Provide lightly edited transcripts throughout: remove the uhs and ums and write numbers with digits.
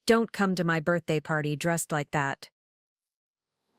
Don't come to my birthday party dressed like that."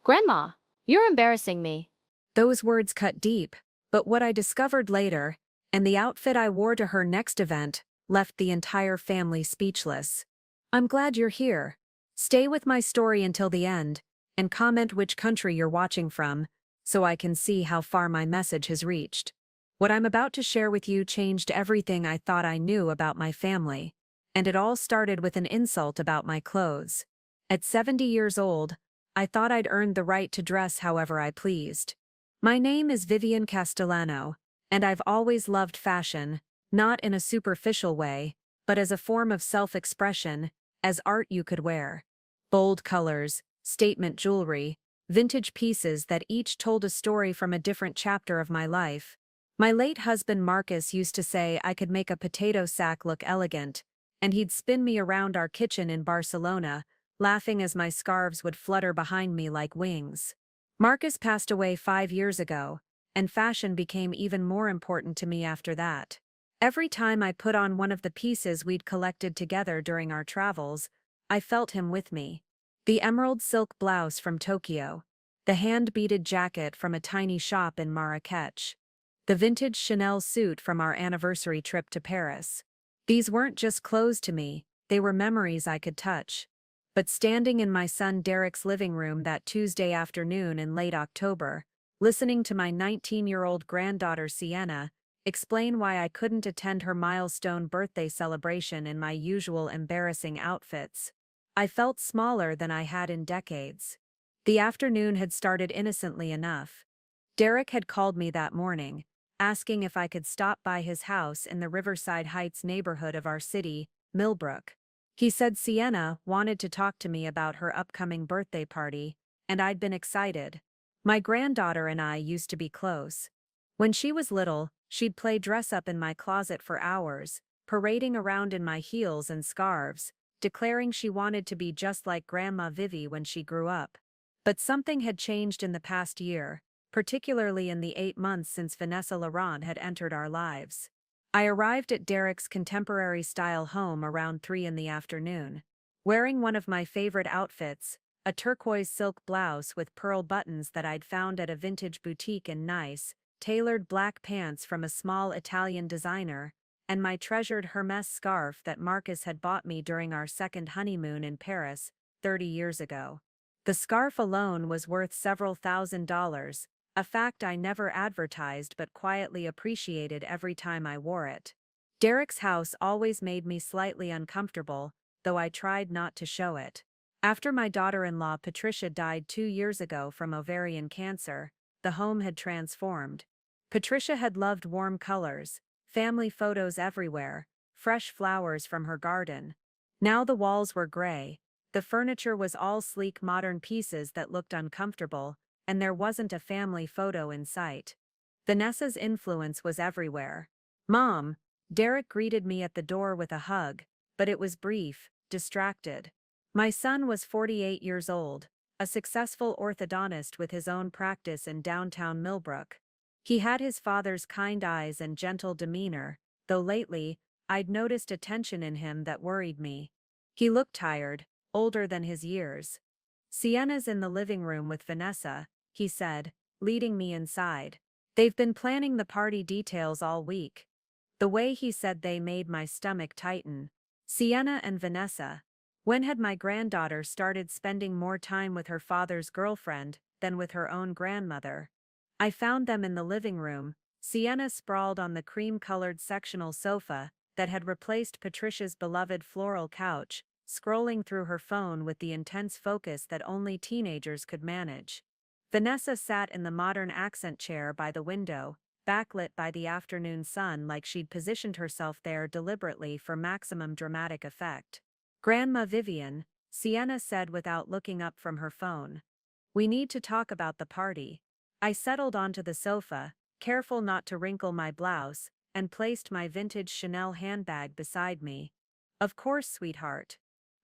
Grandma, you're embarrassing me. Those words cut deep, but what I discovered later, and the outfit I wore to her next event, left the entire family speechless. I'm glad you're here. Stay with my story until the end, and comment which country you're watching from, so I can see how far my message has reached. What I'm about to share with you changed everything I thought I knew about my family, and it all started with an insult about my clothes. At 70 years old, I thought I'd earned the right to dress however I pleased. My name is Vivian Castellano, and I've always loved fashion, not in a superficial way, but as a form of self-expression, as art you could wear. Bold colors, statement jewelry, vintage pieces that each told a story from a different chapter of my life. My late husband Marcus used to say I could make a potato sack look elegant, and he'd spin me around our kitchen in Barcelona, laughing as my scarves would flutter behind me like wings. Marcus passed away 5 years ago, and fashion became even more important to me after that. Every time I put on one of the pieces we'd collected together during our travels, I felt him with me. The emerald silk blouse from Tokyo, the hand-beaded jacket from a tiny shop in Marrakech, the vintage Chanel suit from our anniversary trip to Paris. These weren't just clothes to me, they were memories I could touch. But standing in my son Derek's living room that Tuesday afternoon in late October, listening to my 19-year-old granddaughter Sienna explain why I couldn't attend her milestone birthday celebration in my usual embarrassing outfits, I felt smaller than I had in decades. The afternoon had started innocently enough. Derek had called me that morning, asking if I could stop by his house in the Riverside Heights neighborhood of our city, Millbrook. He said Sienna wanted to talk to me about her upcoming birthday party, and I'd been excited. My granddaughter and I used to be close. When she was little, she'd play dress-up in my closet for hours, parading around in my heels and scarves, declaring she wanted to be just like Grandma Vivi when she grew up. But something had changed in the past year, particularly in the 8 months since Vanessa Laurent had entered our lives. I arrived at Derek's contemporary-style home around 3 in the afternoon, wearing one of my favorite outfits, a turquoise silk blouse with pearl buttons that I'd found at a vintage boutique in Nice, tailored black pants from a small Italian designer, and my treasured Hermès scarf that Marcus had bought me during our second honeymoon in Paris, 30 years ago. The scarf alone was worth several $1,000s, a fact I never advertised but quietly appreciated every time I wore it. Derek's house always made me slightly uncomfortable, though I tried not to show it. After my daughter-in-law Patricia died 2 years ago from ovarian cancer, the home had transformed. Patricia had loved warm colors, family photos everywhere, fresh flowers from her garden. Now the walls were gray, the furniture was all sleek modern pieces that looked uncomfortable, and there wasn't a family photo in sight. Vanessa's influence was everywhere. "Mom," Derek greeted me at the door with a hug, but it was brief, distracted. My son was 48 years old, a successful orthodontist with his own practice in downtown Millbrook. He had his father's kind eyes and gentle demeanor, though lately, I'd noticed a tension in him that worried me. He looked tired, older than his years. "Sienna's in the living room with Vanessa," he said, leading me inside. "They've been planning the party details all week." The way he said they made my stomach tighten. Sienna and Vanessa. When had my granddaughter started spending more time with her father's girlfriend than with her own grandmother? I found them in the living room, Sienna sprawled on the cream-colored sectional sofa that had replaced Patricia's beloved floral couch, scrolling through her phone with the intense focus that only teenagers could manage. Vanessa sat in the modern accent chair by the window, backlit by the afternoon sun like she'd positioned herself there deliberately for maximum dramatic effect. "Grandma Vivian," Sienna said without looking up from her phone. "We need to talk about the party." I settled onto the sofa, careful not to wrinkle my blouse, and placed my vintage Chanel handbag beside me. "Of course, sweetheart.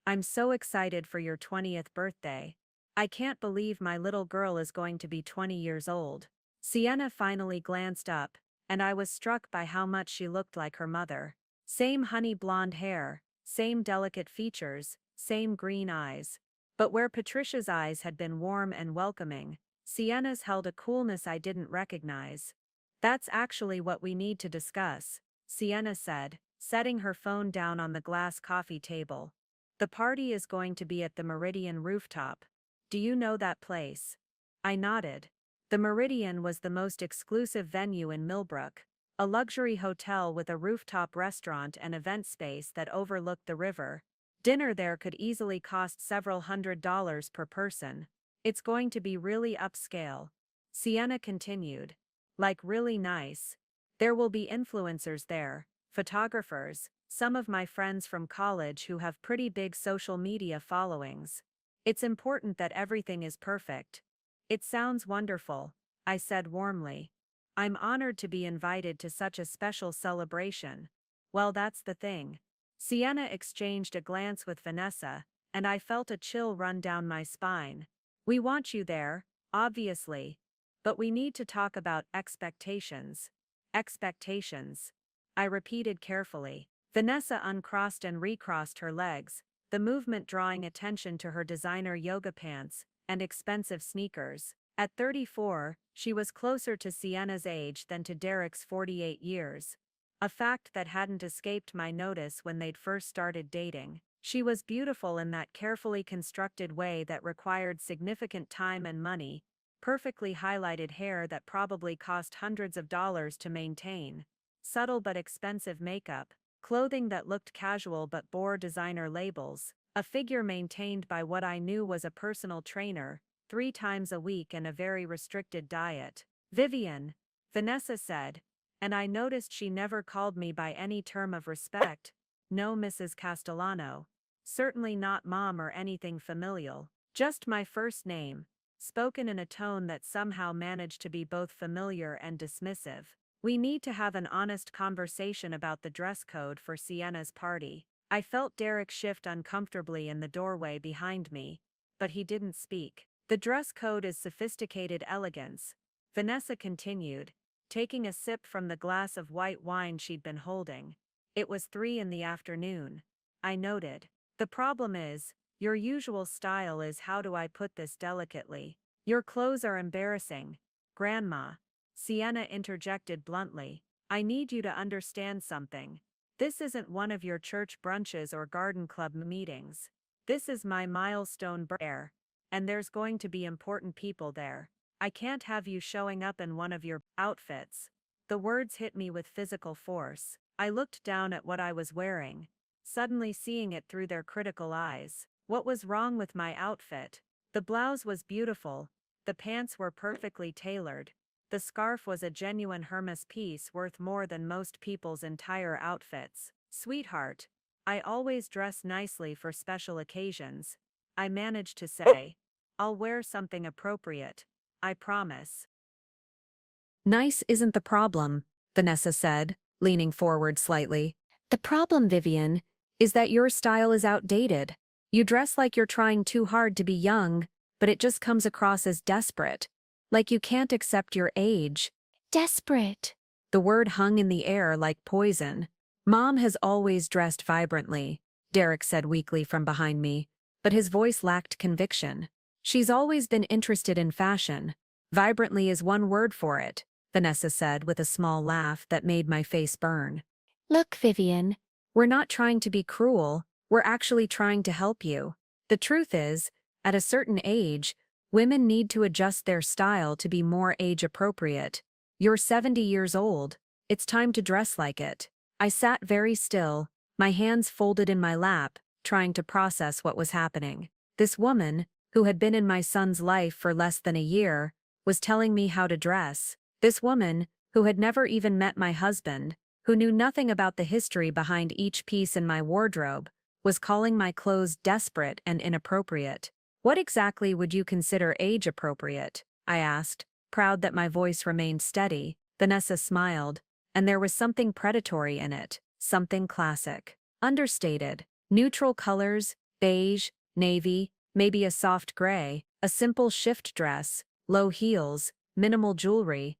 I'm so excited for your 20th birthday. I can't believe my little girl is going to be 20 years old." Sienna finally glanced up, and I was struck by how much she looked like her mother. Same honey blonde hair, same delicate features, same green eyes. But where Patricia's eyes had been warm and welcoming, Sienna's held a coolness I didn't recognize. That's actually what we need to discuss, Sienna said, setting her phone down on the glass coffee table. The party is going to be at the Meridian rooftop. Do you know that place? I nodded. The Meridian was the most exclusive venue in Millbrook, a luxury hotel with a rooftop restaurant and event space that overlooked the river. Dinner there could easily cost several $100s per person. It's going to be really upscale. Sienna continued. Like really nice. There will be influencers there, photographers, some of my friends from college who have pretty big social media followings. It's important that everything is perfect. It sounds wonderful, I said warmly. I'm honored to be invited to such a special celebration. Well, that's the thing. Sienna exchanged a glance with Vanessa, and I felt a chill run down my spine. We want you there, obviously. But we need to talk about expectations. Expectations. I repeated carefully. Vanessa uncrossed and recrossed her legs, the movement drawing attention to her designer yoga pants and expensive sneakers. At 34, she was closer to Sienna's age than to Derek's 48 years. A fact that hadn't escaped my notice when they'd first started dating. She was beautiful in that carefully constructed way that required significant time and money, perfectly highlighted hair that probably cost hundreds of dollars to maintain, subtle but expensive makeup, clothing that looked casual but bore designer labels, a figure maintained by what I knew was a personal trainer, 3 times a week and a very restricted diet. Vivian, Vanessa said, and I noticed she never called me by any term of respect. No, Mrs. Castellano. Certainly not Mom or anything familial. Just my first name, spoken in a tone that somehow managed to be both familiar and dismissive. We need to have an honest conversation about the dress code for Sienna's party. I felt Derek shift uncomfortably in the doorway behind me, but he didn't speak. The dress code is sophisticated elegance, Vanessa continued, taking a sip from the glass of white wine she'd been holding. It was 3 in the afternoon. I noted. The problem is, your usual style is, how do I put this delicately? Your clothes are embarrassing, Grandma. Sienna interjected bluntly. I need you to understand something. This isn't one of your church brunches or garden club meetings. This is my milestone birthday, and there's going to be important people there. I can't have you showing up in one of your outfits. The words hit me with physical force. I looked down at what I was wearing, suddenly seeing it through their critical eyes. What was wrong with my outfit? The blouse was beautiful, the pants were perfectly tailored, the scarf was a genuine Hermes piece worth more than most people's entire outfits. Sweetheart, I always dress nicely for special occasions. I managed to say. I'll wear something appropriate. I promise. Nice isn't the problem, Vanessa said, leaning forward slightly. The problem, Vivian, is that your style is outdated. You dress like you're trying too hard to be young, but it just comes across as desperate. Like you can't accept your age. Desperate. The word hung in the air like poison. Mom has always dressed vibrantly, Derek said weakly from behind me, but his voice lacked conviction. She's always been interested in fashion. Vibrantly is one word for it, Vanessa said with a small laugh that made my face burn. Look, Vivian. We're not trying to be cruel, we're actually trying to help you. The truth is, at a certain age, women need to adjust their style to be more age-appropriate. You're 70 years old. It's time to dress like it. I sat very still, my hands folded in my lap, trying to process what was happening. This woman, who had been in my son's life for less than a year, was telling me how to dress. This woman, who had never even met my husband, who knew nothing about the history behind each piece in my wardrobe, was calling my clothes desperate and inappropriate. What exactly would you consider age-appropriate? I asked, proud that my voice remained steady. Vanessa smiled, and there was something predatory in it, something classic. Understated. Neutral colors, beige, navy, maybe a soft gray, a simple shift dress, low heels, minimal jewelry,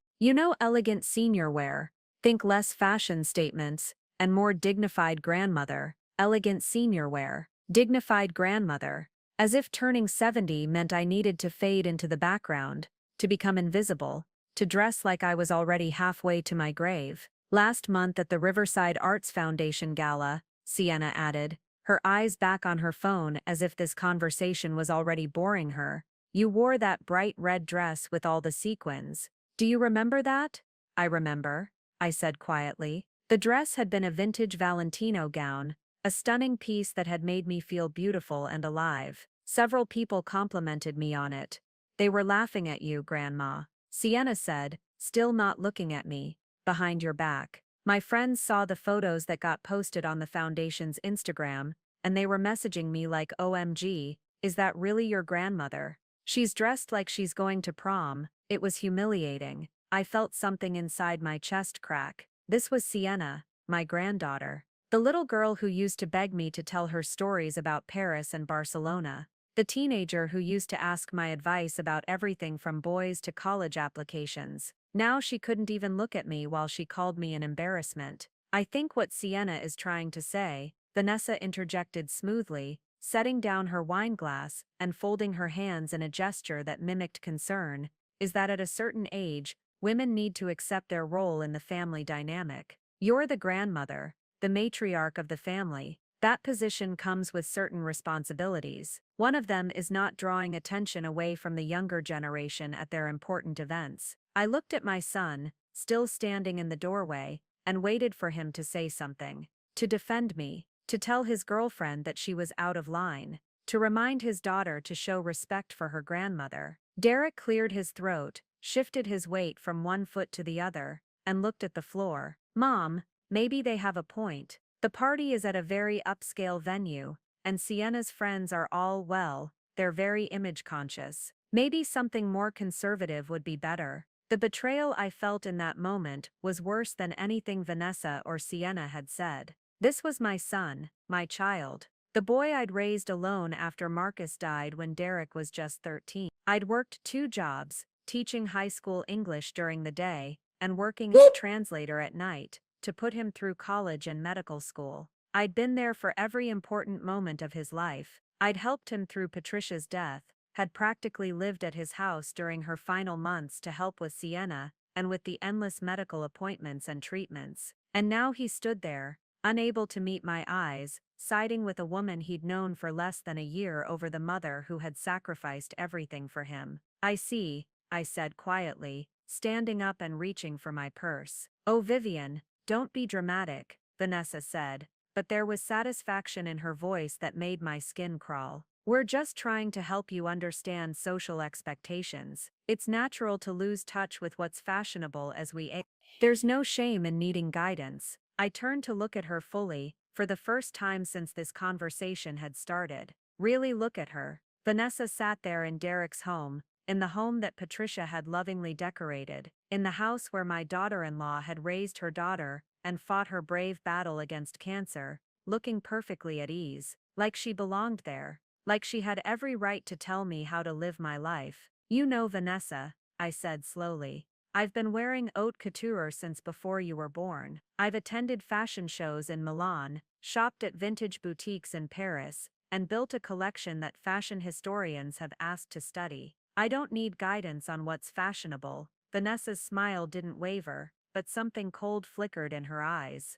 elegant senior wear. Think less fashion statements, and more dignified grandmother, elegant senior wear. dignified grandmother, as if turning 70 meant I needed to fade into the background, to become invisible, to dress like I was already halfway to my grave. Last month at the Riverside Arts Foundation Gala, Sienna added, her eyes back on her phone as if this conversation was already boring her, you wore that bright red dress with all the sequins. Do you remember that? I remember, I said quietly. The dress had been a vintage Valentino gown, a stunning piece that had made me feel beautiful and alive. Several people complimented me on it. They were laughing at you, Grandma, Sienna said, still not looking at me, behind your back. My friends saw the photos that got posted on the foundation's Instagram, and they were messaging me like, OMG, is that really your grandmother? She's dressed like she's going to prom. It was humiliating. I felt something inside my chest crack. This was Sienna, my granddaughter. The little girl who used to beg me to tell her stories about Paris and Barcelona. The teenager who used to ask my advice about everything from boys to college applications. Now she couldn't even look at me while she called me an embarrassment. I think what Sienna is trying to say, Vanessa interjected smoothly, setting down her wine glass and folding her hands in a gesture that mimicked concern, is that at a certain age, women need to accept their role in the family dynamic. You're the grandmother, the matriarch of the family. That position comes with certain responsibilities. One of them is not drawing attention away from the younger generation at their important events. I looked at my son, still standing in the doorway, and waited for him to say something. To defend me, to tell his girlfriend that she was out of line, to remind his daughter to show respect for her grandmother. Derek cleared his throat, shifted his weight from one foot to the other, and looked at the floor. Mom, maybe they have a point. The party is at a very upscale venue, and Sienna's friends are all, well, they're very image conscious. Maybe something more conservative would be better. The betrayal I felt in that moment was worse than anything Vanessa or Sienna had said. This was my son, my child. The boy I'd raised alone after Marcus died when Derek was just 13. I'd worked 2 jobs, teaching high school English during the day, and working as a translator at night, to put him through college and medical school. I'd been there for every important moment of his life. I'd helped him through Patricia's death, had practically lived at his house during her final months to help with Sienna, and with the endless medical appointments and treatments. And now he stood there, unable to meet my eyes, siding with a woman he'd known for less than a year over the mother who had sacrificed everything for him. I see, I said quietly, standing up and reaching for my purse. Oh, Vivian, don't be dramatic, Vanessa said, but there was satisfaction in her voice that made my skin crawl. We're just trying to help you understand social expectations. It's natural to lose touch with what's fashionable as we age. There's no shame in needing guidance. I turned to look at her fully, for the first time since this conversation had started. Really look at her. Vanessa sat there in Derek's home, in the home that Patricia had lovingly decorated, in the house where my daughter-in-law had raised her daughter and fought her brave battle against cancer, looking perfectly at ease, like she belonged there, like she had every right to tell me how to live my life. You know, Vanessa, I said slowly, I've been wearing haute couture since before you were born. I've attended fashion shows in Milan, shopped at vintage boutiques in Paris, and built a collection that fashion historians have asked to study. I don't need guidance on what's fashionable. Vanessa's smile didn't waver, but something cold flickered in her eyes.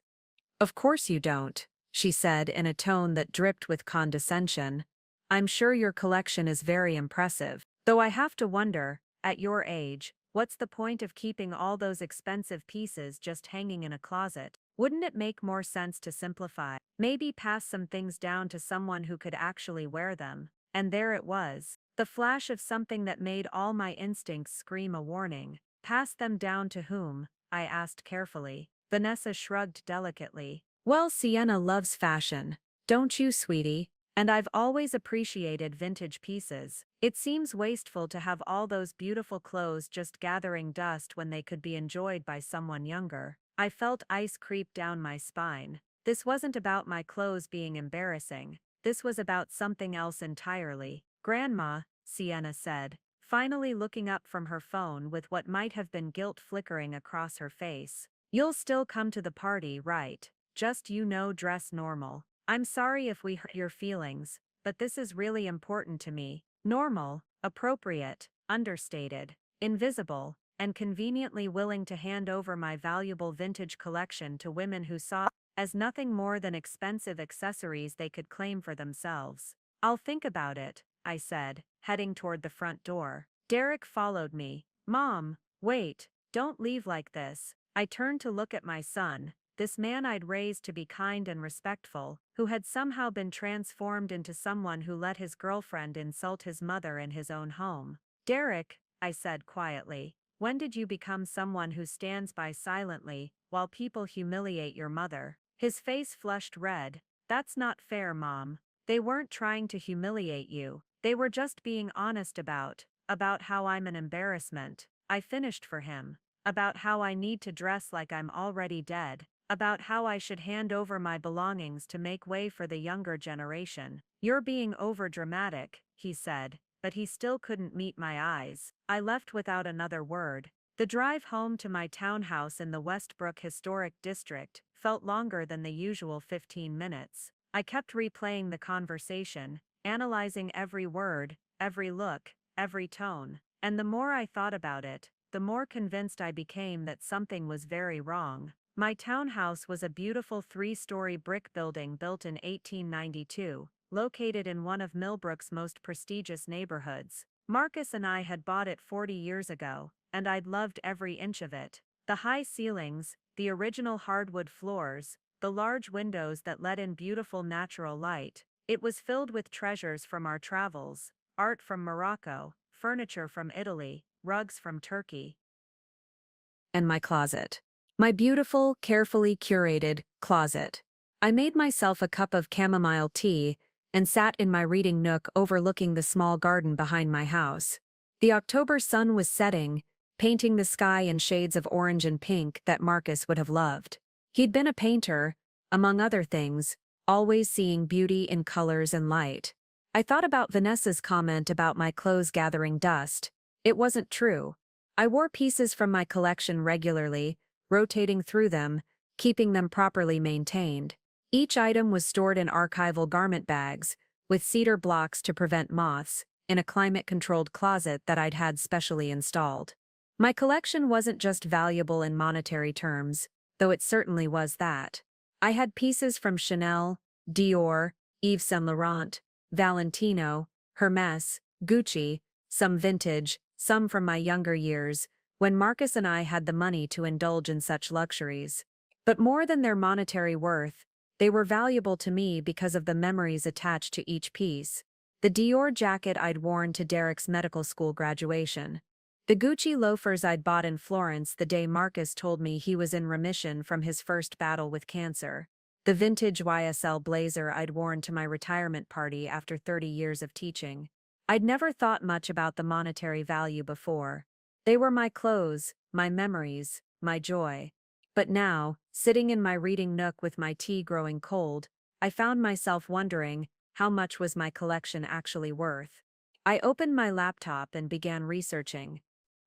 Of course you don't, she said in a tone that dripped with condescension. I'm sure your collection is very impressive, though I have to wonder, at your age, what's the point of keeping all those expensive pieces just hanging in a closet? Wouldn't it make more sense to simplify? Maybe pass some things down to someone who could actually wear them. And there it was, the flash of something that made all my instincts scream a warning. Pass them down to whom? I asked carefully. Vanessa shrugged delicately. Well, Sienna loves fashion. Don't you, sweetie? And I've always appreciated vintage pieces. It seems wasteful to have all those beautiful clothes just gathering dust when they could be enjoyed by someone younger. I felt ice creep down my spine. This wasn't about my clothes being embarrassing. This was about something else entirely. Grandma, Sienna said, finally looking up from her phone with what might have been guilt flickering across her face. You'll still come to the party, right? Just dress normal. I'm sorry if we hurt your feelings, but this is really important to me. Normal, appropriate, understated, invisible, and conveniently willing to hand over my valuable vintage collection to women who saw as nothing more than expensive accessories they could claim for themselves. I'll think about it, I said, heading toward the front door. Derek followed me. Mom, wait, don't leave like this. I turned to look at my son, this man I'd raised to be kind and respectful, who had somehow been transformed into someone who let his girlfriend insult his mother in his own home. Derek, I said quietly, when did you become someone who stands by silently while people humiliate your mother? His face flushed red. That's not fair, Mom. They weren't trying to humiliate you. They were just being honest about how I'm an embarrassment. I finished for him. About how I need to dress like I'm already dead. About how I should hand over my belongings to make way for the younger generation. You're being overdramatic, he said, but he still couldn't meet my eyes. I left without another word. The drive home to my townhouse in the Westbrook Historic District felt longer than the usual 15 minutes. I kept replaying the conversation, analyzing every word, every look, every tone. And the more I thought about it, the more convinced I became that something was very wrong. My townhouse was a beautiful 3-story brick building built in 1892, located in one of Millbrook's most prestigious neighborhoods. Marcus and I had bought it 40 years ago, and I'd loved every inch of it. The high ceilings, the original hardwood floors, the large windows that let in beautiful natural light. It was filled with treasures from our travels, art from Morocco, furniture from Italy, rugs from Turkey. And my closet. My beautiful, carefully curated closet. I made myself a cup of chamomile tea and sat in my reading nook overlooking the small garden behind my house. The October sun was setting, painting the sky in shades of orange and pink that Marcus would have loved. He'd been a painter, among other things, always seeing beauty in colors and light. I thought about Vanessa's comment about my clothes gathering dust. It wasn't true. I wore pieces from my collection regularly, rotating through them, keeping them properly maintained. Each item was stored in archival garment bags, with cedar blocks to prevent moths, in a climate-controlled closet that I'd had specially installed. My collection wasn't just valuable in monetary terms, though it certainly was that. I had pieces from Chanel, Dior, Yves Saint Laurent, Valentino, Hermes, Gucci, some vintage, some from my younger years, when Marcus and I had the money to indulge in such luxuries. But more than their monetary worth, they were valuable to me because of the memories attached to each piece. The Dior jacket I'd worn to Derek's medical school graduation. The Gucci loafers I'd bought in Florence the day Marcus told me he was in remission from his first battle with cancer. The vintage YSL blazer I'd worn to my retirement party after 30 years of teaching. I'd never thought much about the monetary value before. They were my clothes, my memories, my joy. But now, sitting in my reading nook with my tea growing cold, I found myself wondering, how much was my collection actually worth? I opened my laptop and began researching.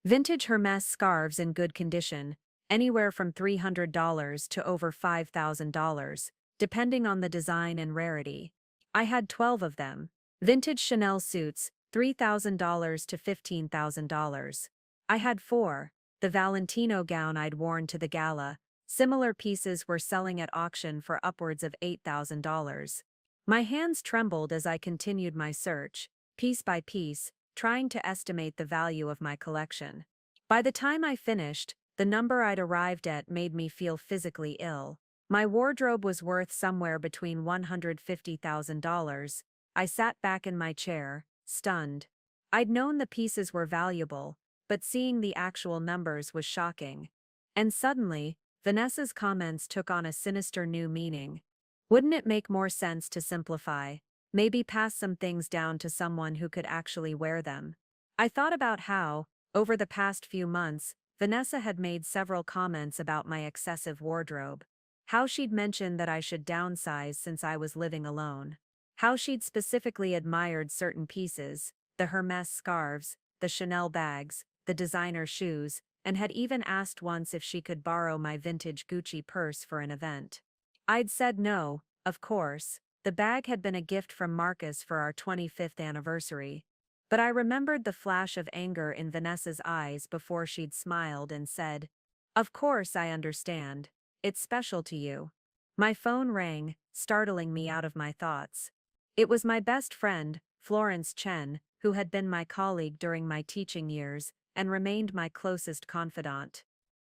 Vintage Hermes scarves in good condition, anywhere from $300 to over $5,000, depending on the design and rarity. I had 12 of them. Vintage Chanel suits, $3,000 to $15,000. I had 4. The Valentino gown I'd worn to the gala. Similar pieces were selling at auction for upwards of $8,000. My hands trembled as I continued my search, piece by piece, trying to estimate the value of my collection. By the time I finished, the number I'd arrived at made me feel physically ill. My wardrobe was worth somewhere between $150,000. I sat back in my chair, stunned. I'd known the pieces were valuable, but seeing the actual numbers was shocking. And suddenly, Vanessa's comments took on a sinister new meaning. Wouldn't it make more sense to simplify? Maybe pass some things down to someone who could actually wear them. I thought about how, over the past few months, Vanessa had made several comments about my excessive wardrobe. How she'd mentioned that I should downsize since I was living alone. How she'd specifically admired certain pieces, the Hermes scarves, the Chanel bags, the designer shoes, and had even asked once if she could borrow my vintage Gucci purse for an event. I'd said no, of course, The bag had been a gift from Marcus for our 25th anniversary. But I remembered the flash of anger in Vanessa's eyes before she'd smiled and said, "Of course I understand. It's special to you." My phone rang, startling me out of my thoughts. It was my best friend, Florence Chen, who had been my colleague during my teaching years and remained my closest confidant.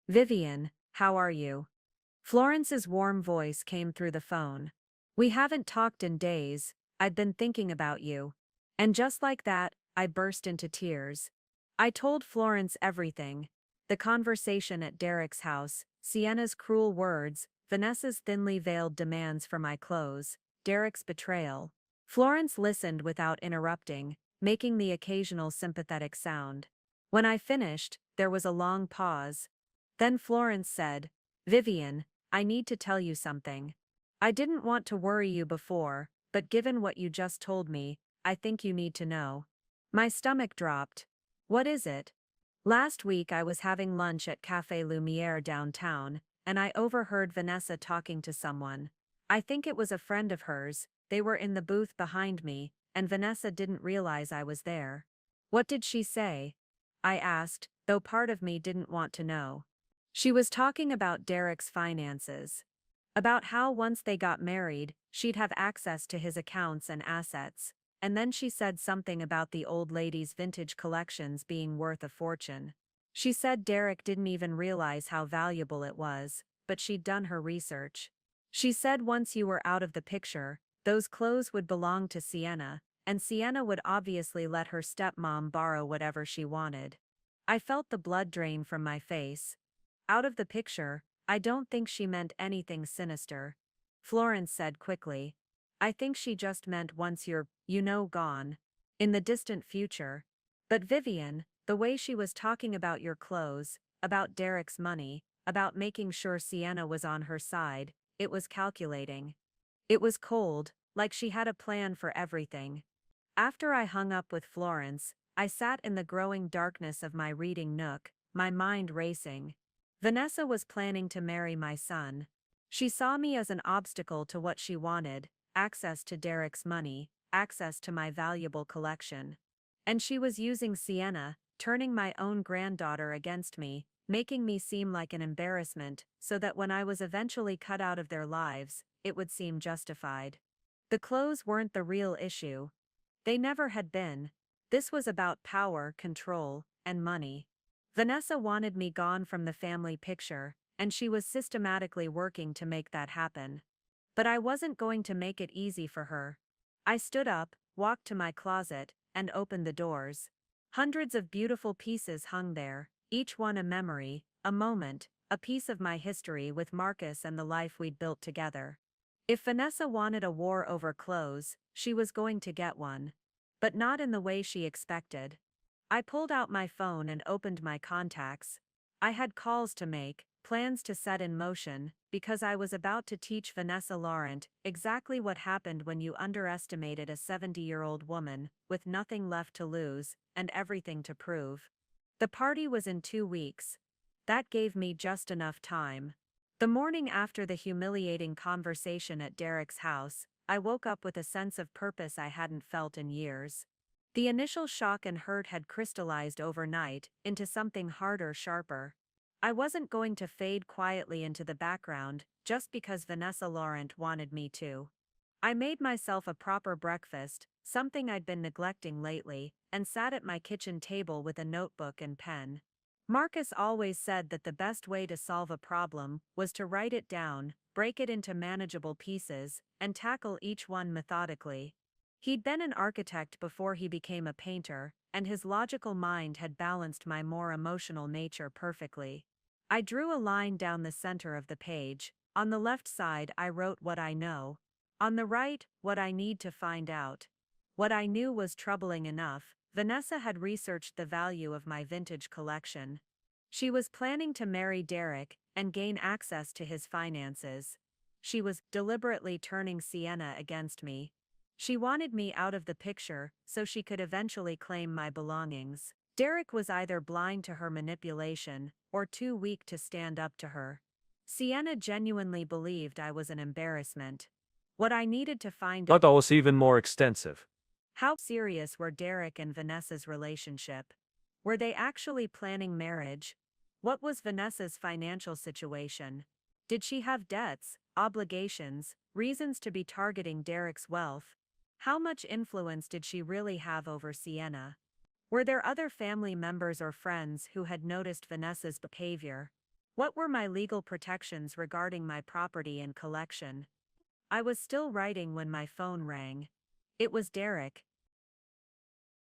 "Vivian, how are you?" Florence's warm voice came through the phone. "We haven't talked in days. I'd been thinking about you." And just like that, I burst into tears. I told Florence everything. The conversation at Derek's house, Sienna's cruel words, Vanessa's thinly veiled demands for my clothes, Derek's betrayal. Florence listened without interrupting, making the occasional sympathetic sound. When I finished, there was a long pause. Then Florence said, "Vivian, I need to tell you something. I didn't want to worry you before, but given what you just told me, I think you need to know." My stomach dropped. "What is it?" "Last week I was having lunch at Café Lumière downtown, and I overheard Vanessa talking to someone. I think it was a friend of hers. They were in the booth behind me, and Vanessa didn't realize I was there." "What did she say?" I asked, though part of me didn't want to know. "She was talking about Derek's finances. About how once they got married, she'd have access to his accounts and assets. And then she said something about the old lady's vintage collections being worth a fortune. She said Derek didn't even realize how valuable it was, but she'd done her research. She said once you were out of the picture, those clothes would belong to Sienna, and Sienna would obviously let her stepmom borrow whatever she wanted." I felt the blood drain from my face. "Out of the picture, I don't think she meant anything sinister," Florence said quickly. "I think she just meant once you're, gone. In the distant future. But Vivian, the way she was talking about your clothes, about Derek's money, about making sure Sienna was on her side, it was calculating. It was cold, like she had a plan for everything." After I hung up with Florence, I sat in the growing darkness of my reading nook, my mind racing. Vanessa was planning to marry my son. She saw me as an obstacle to what she wanted: access to Derek's money, access to my valuable collection. And she was using Sienna, turning my own granddaughter against me, making me seem like an embarrassment, so that when I was eventually cut out of their lives, it would seem justified. The clothes weren't the real issue. They never had been. This was about power, control, and money. Vanessa wanted me gone from the family picture, and she was systematically working to make that happen. But I wasn't going to make it easy for her. I stood up, walked to my closet, and opened the doors. Hundreds of beautiful pieces hung there, each one a memory, a moment, a piece of my history with Marcus and the life we'd built together. If Vanessa wanted a war over clothes, she was going to get one. But not in the way she expected. I pulled out my phone and opened my contacts. I had calls to make, plans to set in motion, because I was about to teach Vanessa Laurent exactly what happened when you underestimated a 70-year-old woman, with nothing left to lose, and everything to prove. The party was in 2 weeks. That gave me just enough time. The morning after the humiliating conversation at Derek's house, I woke up with a sense of purpose I hadn't felt in years. The initial shock and hurt had crystallized overnight into something harder, sharper. I wasn't going to fade quietly into the background just because Vanessa Laurent wanted me to. I made myself a proper breakfast, something I'd been neglecting lately, and sat at my kitchen table with a notebook and pen. Marcus always said that the best way to solve a problem was to write it down, break it into manageable pieces, and tackle each one methodically. He'd been an architect before he became a painter, and his logical mind had balanced my more emotional nature perfectly. I drew a line down the center of the page. On the left side I wrote what I know. On the right, what I need to find out. What I knew was troubling enough. Vanessa had researched the value of my vintage collection. She was planning to marry Derek and gain access to his finances. She was deliberately turning Sienna against me. She wanted me out of the picture so she could eventually claim my belongings. Derek was either blind to her manipulation or too weak to stand up to her. Sienna genuinely believed I was an embarrassment. What I needed to find But was even more extensive. how serious were Derek and Vanessa's relationship? Were they actually planning marriage? What was Vanessa's financial situation? Did she have debts, obligations, reasons to be targeting Derek's wealth? How much influence did she really have over Sienna? Were there other family members or friends who had noticed Vanessa's behavior? What were my legal protections regarding my property and collection? I was still writing when my phone rang. It was Derek.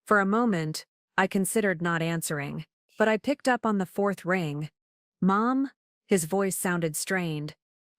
For a moment, I considered not answering, but I picked up on the fourth ring. Mom? His voice sounded strained.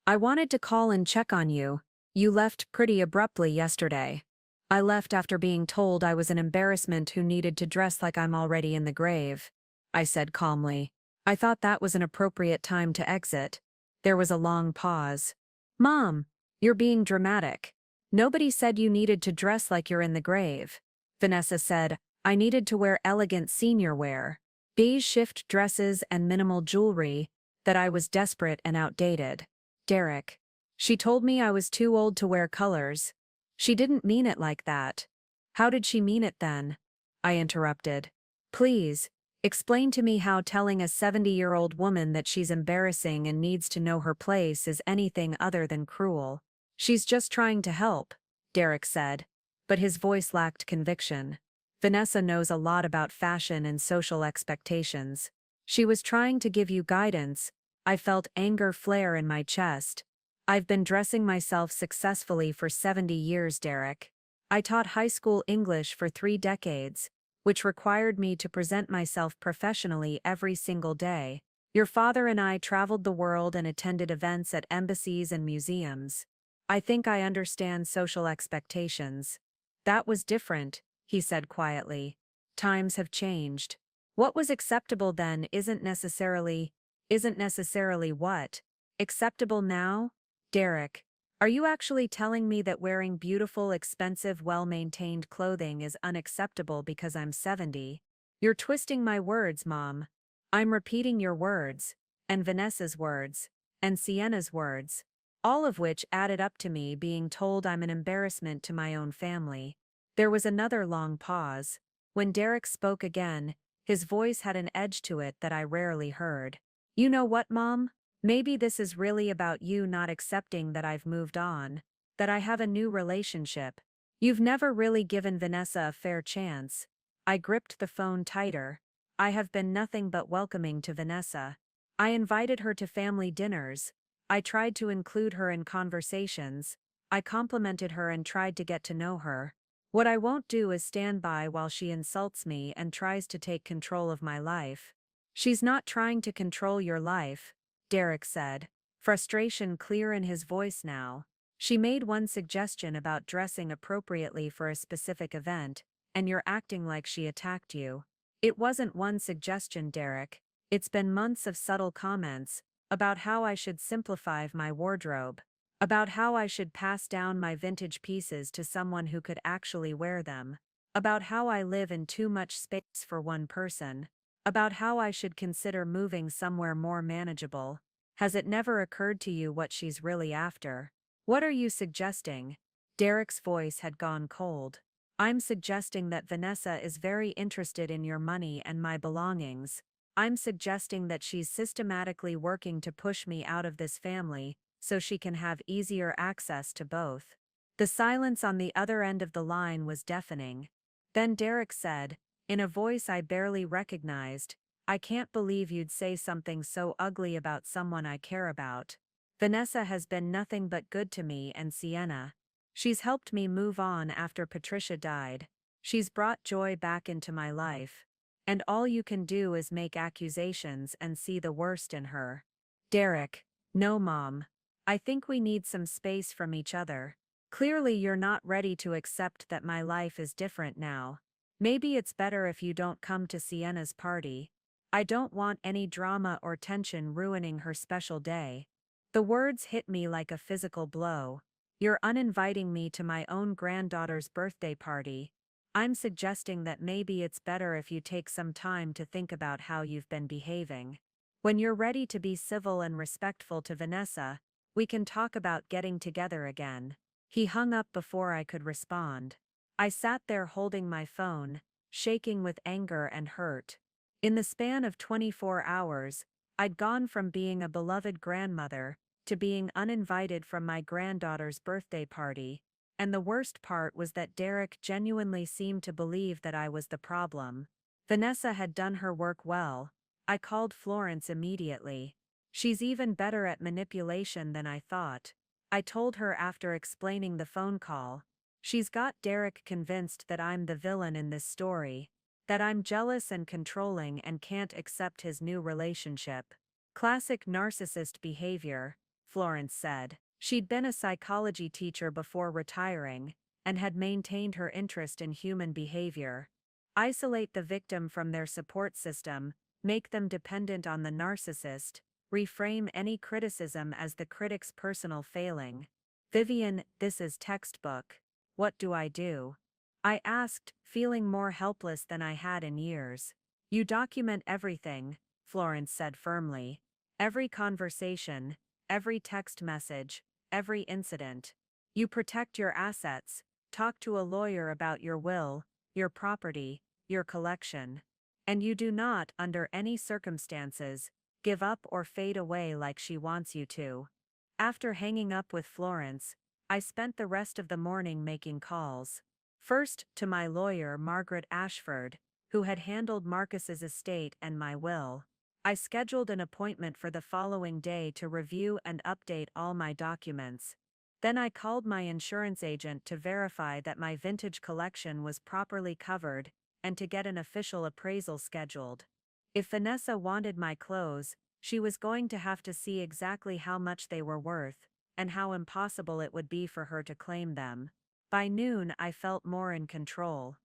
I wanted to call and check on you. You left pretty abruptly yesterday. I left after being told I was an embarrassment who needed to dress like I'm already in the grave. I said calmly. I thought that was an appropriate time to exit. There was a long pause. Mom, you're being dramatic. Nobody said you needed to dress like you're in the grave. Vanessa said, I needed to wear elegant senior wear, beige shift dresses and minimal jewelry, that I was desperate and outdated. Derek. She told me I was too old to wear colors. She didn't mean it like that. How did she mean it then? I interrupted. Please, explain to me how telling a 70-year-old woman that she's embarrassing and needs to know her place is anything other than cruel. She's just trying to help, Derek said, but his voice lacked conviction. Vanessa knows a lot about fashion and social expectations. She was trying to give you guidance. I felt anger flare in my chest. I've been dressing myself successfully for 70 years, Derek. I taught high school English for 3 decades, which required me to present myself professionally every single day. Your father and I traveled the world and attended events at embassies and museums. I think I understand social expectations. That was different, he said quietly. Times have changed. What was acceptable then isn't necessarily what? Acceptable now? Derek, are you actually telling me that wearing beautiful, expensive, well-maintained clothing is unacceptable because I'm 70? You're twisting my words, Mom. I'm repeating your words, and Vanessa's words, and Sienna's words, all of which added up to me being told I'm an embarrassment to my own family. There was another long pause. When Derek spoke again, his voice had an edge to it that I rarely heard. You know what, Mom? Maybe this is really about you not accepting that I've moved on, that I have a new relationship. You've never really given Vanessa a fair chance. I gripped the phone tighter. I have been nothing but welcoming to Vanessa. I invited her to family dinners. I tried to include her in conversations. I complimented her and tried to get to know her. What I won't do is stand by while she insults me and tries to take control of my life. She's not trying to control your life, Derek said, frustration clear in his voice now. She made one suggestion about dressing appropriately for a specific event, and you're acting like she attacked you. It wasn't one suggestion, Derek. It's been months of subtle comments about how I should simplify my wardrobe, about how I should pass down my vintage pieces to someone who could actually wear them, about how I live in too much space for one person, about how I should consider moving somewhere more manageable. Has it never occurred to you what she's really after? What are you suggesting? Derek's voice had gone cold. I'm suggesting that Vanessa is very interested in your money and my belongings. I'm suggesting that she's systematically working to push me out of this family, so she can have easier access to both. The silence on the other end of the line was deafening. Then Derek said, in a voice I barely recognized, I can't believe you'd say something so ugly about someone I care about. Vanessa has been nothing but good to me and Sienna. She's helped me move on after Patricia died. She's brought joy back into my life. And all you can do is make accusations and see the worst in her. Derek, no, Mom. I think we need some space from each other. Clearly you're not ready to accept that my life is different now. Maybe it's better if you don't come to Sienna's party. I don't want any drama or tension ruining her special day. The words hit me like a physical blow. You're uninviting me to my own granddaughter's birthday party. I'm suggesting that maybe it's better if you take some time to think about how you've been behaving. When you're ready to be civil and respectful to Vanessa, we can talk about getting together again. He hung up before I could respond. I sat there holding my phone, shaking with anger and hurt. In the span of 24 hours, I'd gone from being a beloved grandmother to being uninvited from my granddaughter's birthday party, and the worst part was that Derek genuinely seemed to believe that I was the problem. Vanessa had done her work well. I called Florence immediately. She's even better at manipulation than I thought, I told her after explaining the phone call. She's got Derek convinced that I'm the villain in this story, that I'm jealous and controlling and can't accept his new relationship. Classic narcissist behavior, Florence said. She'd been a psychology teacher before retiring, and had maintained her interest in human behavior. Isolate the victim from their support system, make them dependent on the narcissist, reframe any criticism as the critic's personal failing. Vivian, this is textbook. What do I do? I asked, feeling more helpless than I had in years. You document everything, Florence said firmly. Every conversation, every text message, every incident. You protect your assets, talk to a lawyer about your will, your property, your collection. And you do not, under any circumstances, give up or fade away like she wants you to. After hanging up with Florence, I spent the rest of the morning making calls. First, to my lawyer Margaret Ashford, who had handled Marcus's estate and my will. I scheduled an appointment for the following day to review and update all my documents. Then I called my insurance agent to verify that my vintage collection was properly covered, and to get an official appraisal scheduled. If Vanessa wanted my clothes, she was going to have to see exactly how much they were worth, and how impossible it would be for her to claim them. By noon I felt more in control.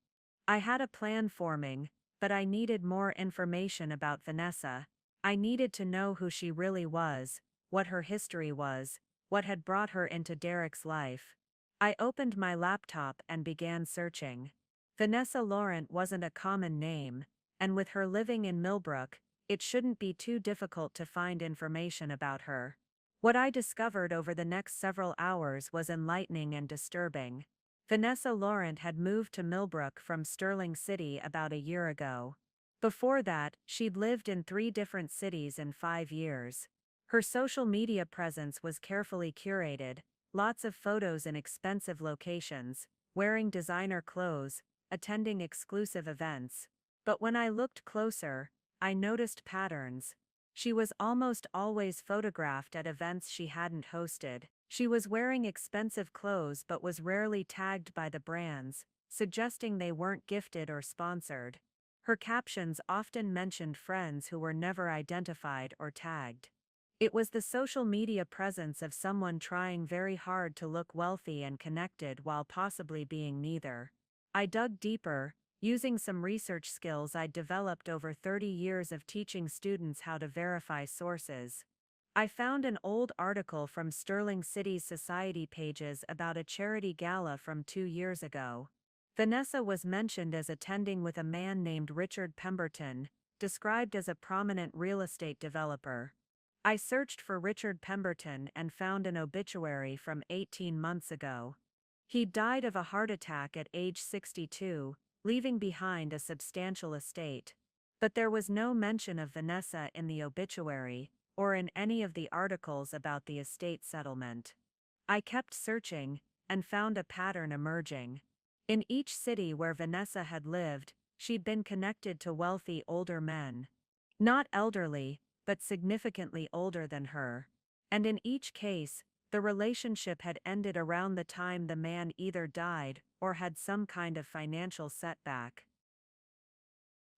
I had a plan forming, but I needed more information about Vanessa. I needed to know who she really was, what her history was, what had brought her into Derek's life. I opened my laptop and began searching. Vanessa Laurent wasn't a common name, and with her living in Millbrook, it shouldn't be too difficult to find information about her. What I discovered over the next several hours was enlightening and disturbing. Vanessa Laurent had moved to Millbrook from Sterling City about a year ago. Before that, she'd lived in 3 different cities in 5 years. Her social media presence was carefully curated, lots of photos in expensive locations, wearing designer clothes, attending exclusive events. But when I looked closer, I noticed patterns. She was almost always photographed at events she hadn't hosted. She was wearing expensive clothes but was rarely tagged by the brands, suggesting they weren't gifted or sponsored. Her captions often mentioned friends who were never identified or tagged. It was the social media presence of someone trying very hard to look wealthy and connected while possibly being neither. I dug deeper, using some research skills I'd developed over 30 years of teaching students how to verify sources. I found an old article from Sterling City's society pages about a charity gala from 2 years ago. Vanessa was mentioned as attending with a man named Richard Pemberton, described as a prominent real estate developer. I searched for Richard Pemberton and found an obituary from 18 months ago. He died of a heart attack at age 62, leaving behind a substantial estate. But there was no mention of Vanessa in the obituary, or in any of the articles about the estate settlement. I kept searching, and found a pattern emerging. In each city where Vanessa had lived, she'd been connected to wealthy older men. Not elderly, but significantly older than her. And in each case, the relationship had ended around the time the man either died or had some kind of financial setback.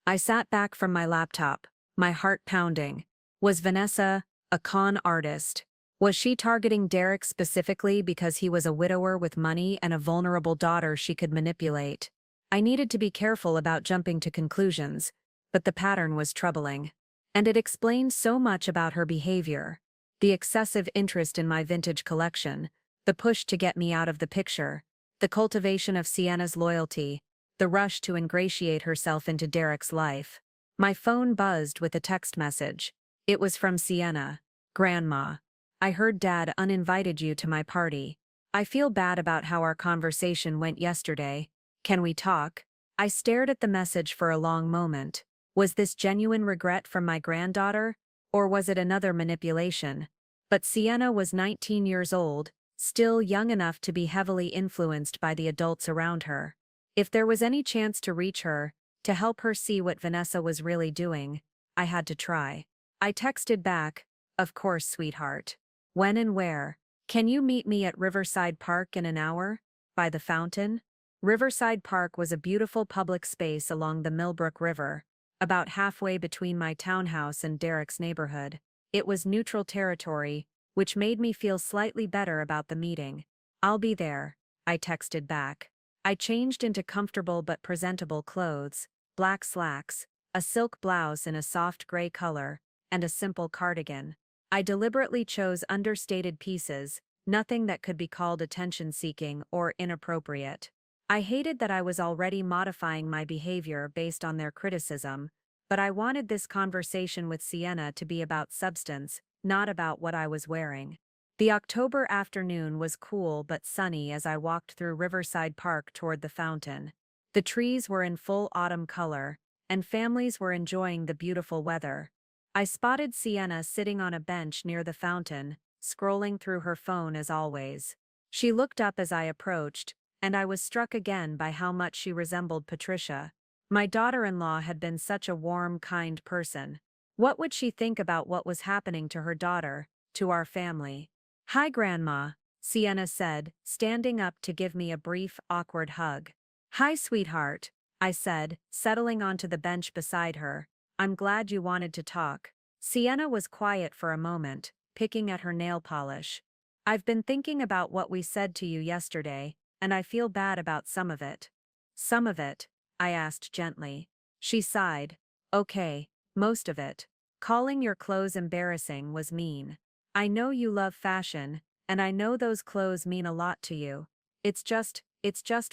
I sat back from my laptop, my heart pounding. Was Vanessa a con artist? Was she targeting Derek specifically because he was a widower with money and a vulnerable daughter she could manipulate? I needed to be careful about jumping to conclusions, but the pattern was troubling. And it explained so much about her behavior. The excessive interest in my vintage collection, the push to get me out of the picture, the cultivation of Sienna's loyalty, the rush to ingratiate herself into Derek's life. My phone buzzed with a text message. It was from Sienna. Grandma. I heard Dad uninvited you to my party. I feel bad about how our conversation went yesterday. Can we talk? I stared at the message for a long moment. Was this genuine regret from my granddaughter, or was it another manipulation? But Sienna was 19 years old, still young enough to be heavily influenced by the adults around her. If there was any chance to reach her, to help her see what Vanessa was really doing, I had to try. I texted back, "Of course, sweetheart. When and where? Can you meet me at Riverside Park in an hour? By the fountain?" Riverside Park was a beautiful public space along the Millbrook River, about halfway between my townhouse and Derek's neighborhood. It was neutral territory, which made me feel slightly better about the meeting. "I'll be there," I texted back. I changed into comfortable but presentable clothes, black slacks, a silk blouse in a soft gray color, and a simple cardigan. I deliberately chose understated pieces, nothing that could be called attention-seeking or inappropriate. I hated that I was already modifying my behavior based on their criticism, but I wanted this conversation with Sienna to be about substance, not about what I was wearing. The October afternoon was cool but sunny as I walked through Riverside Park toward the fountain. The trees were in full autumn color, and families were enjoying the beautiful weather. I spotted Sienna sitting on a bench near the fountain, scrolling through her phone as always. She looked up as I approached, and I was struck again by how much she resembled Patricia. My daughter-in-law had been such a warm, kind person. What would she think about what was happening to her daughter, to our family? "Hi, Grandma," Sienna said, standing up to give me a brief, awkward hug. "Hi, sweetheart," I said, settling onto the bench beside her. "I'm glad you wanted to talk." Sienna was quiet for a moment, picking at her nail polish. "I've been thinking about what we said to you yesterday, and I feel bad about some of it." "Some of it?" I asked gently. She sighed. "Okay, most of it. Calling your clothes embarrassing was mean. I know you love fashion, and I know those clothes mean a lot to you. It's just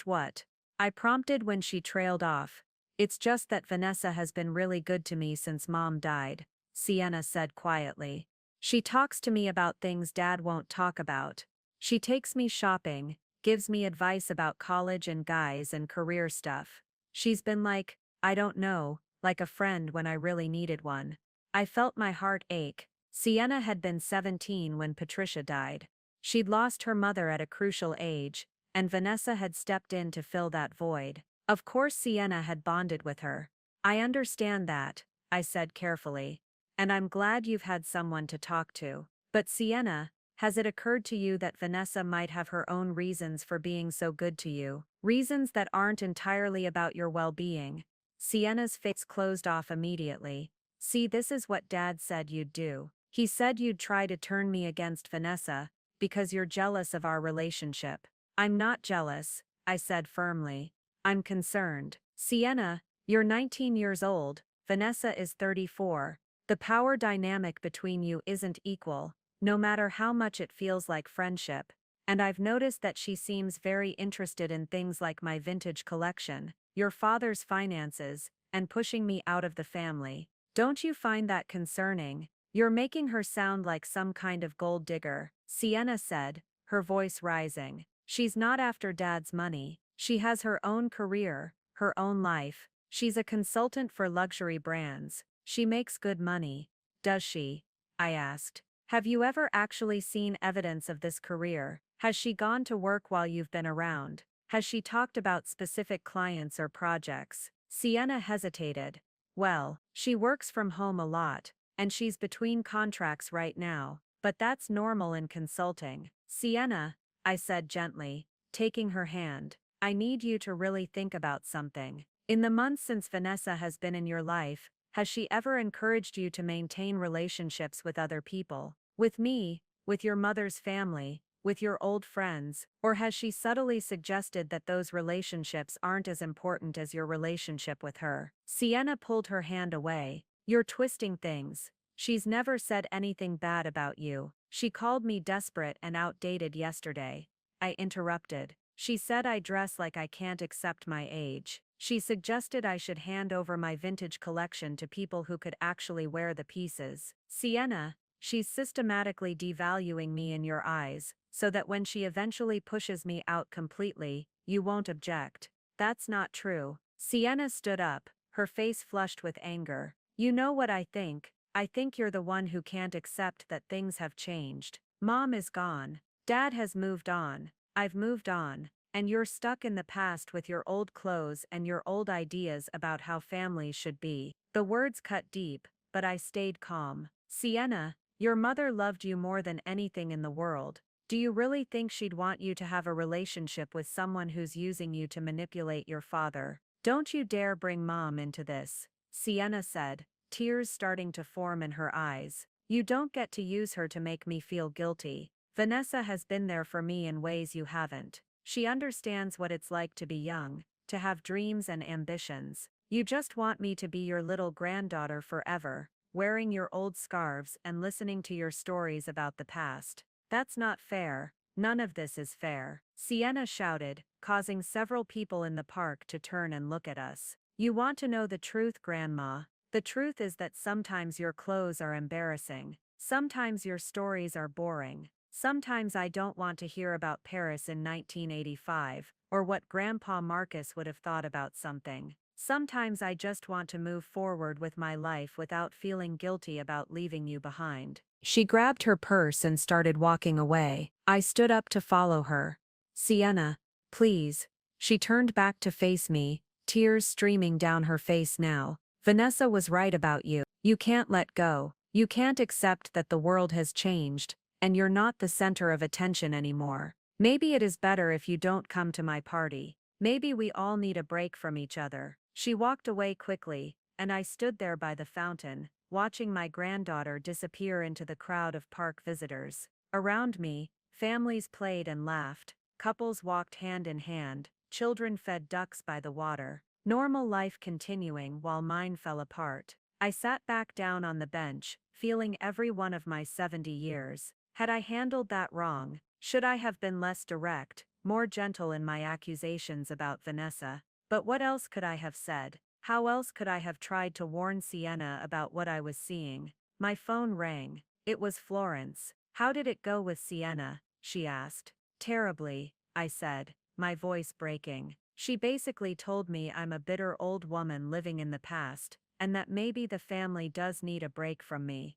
what?" I prompted when she trailed off. "It's just that Vanessa has been really good to me since Mom died," Sienna said quietly. "She talks to me about things Dad won't talk about. She takes me shopping, gives me advice about college and guys and career stuff. She's been like, I don't know, like a friend when I really needed one." I felt my heart ache. Sienna had been 17 when Patricia died. She'd lost her mother at a crucial age, and Vanessa had stepped in to fill that void. Of course Sienna had bonded with her. "I understand that," I said carefully. "And I'm glad you've had someone to talk to. But Sienna, has it occurred to you that Vanessa might have her own reasons for being so good to you? Reasons that aren't entirely about your well-being?" Sienna's face closed off immediately. "See, this is what Dad said you'd do. He said you'd try to turn me against Vanessa, because you're jealous of our relationship." "I'm not jealous," I said firmly. "I'm concerned. Sienna, you're 19 years old, Vanessa is 34. The power dynamic between you isn't equal, no matter how much it feels like friendship. And I've noticed that she seems very interested in things like my vintage collection, your father's finances, and pushing me out of the family. Don't you find that concerning?" "You're making her sound like some kind of gold digger," Sienna said, her voice rising. "She's not after Dad's money. She has her own career, her own life. She's a consultant for luxury brands. She makes good money." "Does she?" I asked. "Have you ever actually seen evidence of this career? Has she gone to work while you've been around? Has she talked about specific clients or projects?" Sienna hesitated. "Well, she works from home a lot, and she's between contracts right now, but that's normal in consulting." "Sienna," I said gently, taking her hand, "I need you to really think about something. In the months since Vanessa has been in your life, has she ever encouraged you to maintain relationships with other people? With me, with your mother's family, with your old friends, or has she subtly suggested that those relationships aren't as important as your relationship with her?" Sienna pulled her hand away. "You're twisting things. She's never said anything bad about you. She called me desperate and outdated yesterday." I interrupted. "She said I dress like I can't accept my age. She suggested I should hand over my vintage collection to people who could actually wear the pieces." "Sienna, she's systematically devaluing me in your eyes," so that when she eventually pushes me out completely, you won't object. That's not true. Sienna stood up, her face flushed with anger. You know what I think. I think you're the one who can't accept that things have changed. Mom is gone. Dad has moved on. I've moved on. And you're stuck in the past with your old clothes and your old ideas about how families should be. The words cut deep, but I stayed calm. Sienna, your mother loved you more than anything in the world. Do you really think she'd want you to have a relationship with someone who's using you to manipulate your father? Don't you dare bring Mom into this, Sienna said, tears starting to form in her eyes. You don't get to use her to make me feel guilty. Vanessa has been there for me in ways you haven't. She understands what it's like to be young, to have dreams and ambitions. You just want me to be your little granddaughter forever, wearing your old scarves and listening to your stories about the past. That's not fair. None of this is fair, Sienna shouted, causing several people in the park to turn and look at us. You want to know the truth, Grandma? The truth is that sometimes your clothes are embarrassing. Sometimes your stories are boring. Sometimes I don't want to hear about Paris in 1985, or what Grandpa Marcus would have thought about something. Sometimes I just want to move forward with my life without feeling guilty about leaving you behind. She grabbed her purse and started walking away. I stood up to follow her. Sienna, please. She turned back to face me, tears streaming down her face now. Vanessa was right about you. You can't let go. You can't accept that the world has changed, and you're not the center of attention anymore. Maybe it is better if you don't come to my party. Maybe we all need a break from each other. She walked away quickly, and I stood there by the fountain, watching my granddaughter disappear into the crowd of park visitors. Around me, families played and laughed, couples walked hand in hand, children fed ducks by the water. Normal life continuing while mine fell apart. I sat back down on the bench, feeling every one of my 70 years. Had I handled that wrong? Should I have been less direct, more gentle in my accusations about Vanessa? But what else could I have said? How else could I have tried to warn Sienna about what I was seeing? My phone rang. It was Florence. How did it go with Sienna? She asked. Terribly, I said, my voice breaking. She basically told me I'm a bitter old woman living in the past, and that maybe the family does need a break from me.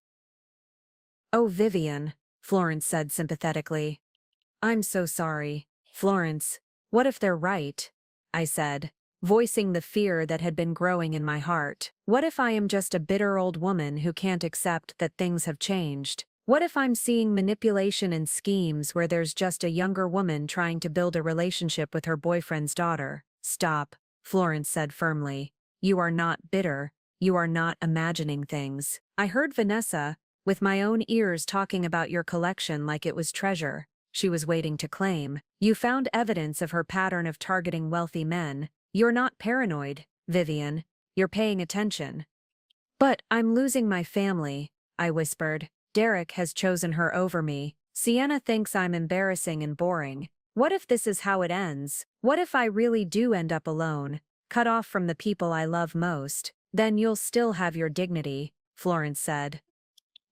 Oh, Vivian, Florence said sympathetically. I'm so sorry. Florence, what if they're right? I said, voicing the fear that had been growing in my heart. What if I am just a bitter old woman who can't accept that things have changed? What if I'm seeing manipulation and schemes where there's just a younger woman trying to build a relationship with her boyfriend's daughter? Stop, Florence said firmly. You are not bitter. You are not imagining things. I heard Vanessa, with my own ears, talking about your collection like it was treasure she was waiting to claim. You found evidence of her pattern of targeting wealthy men. You're not paranoid, Vivian. You're paying attention. But I'm losing my family, I whispered. Derek has chosen her over me. Sienna thinks I'm embarrassing and boring. What if this is how it ends? What if I really do end up alone, cut off from the people I love most? Then you'll still have your dignity, Florence said.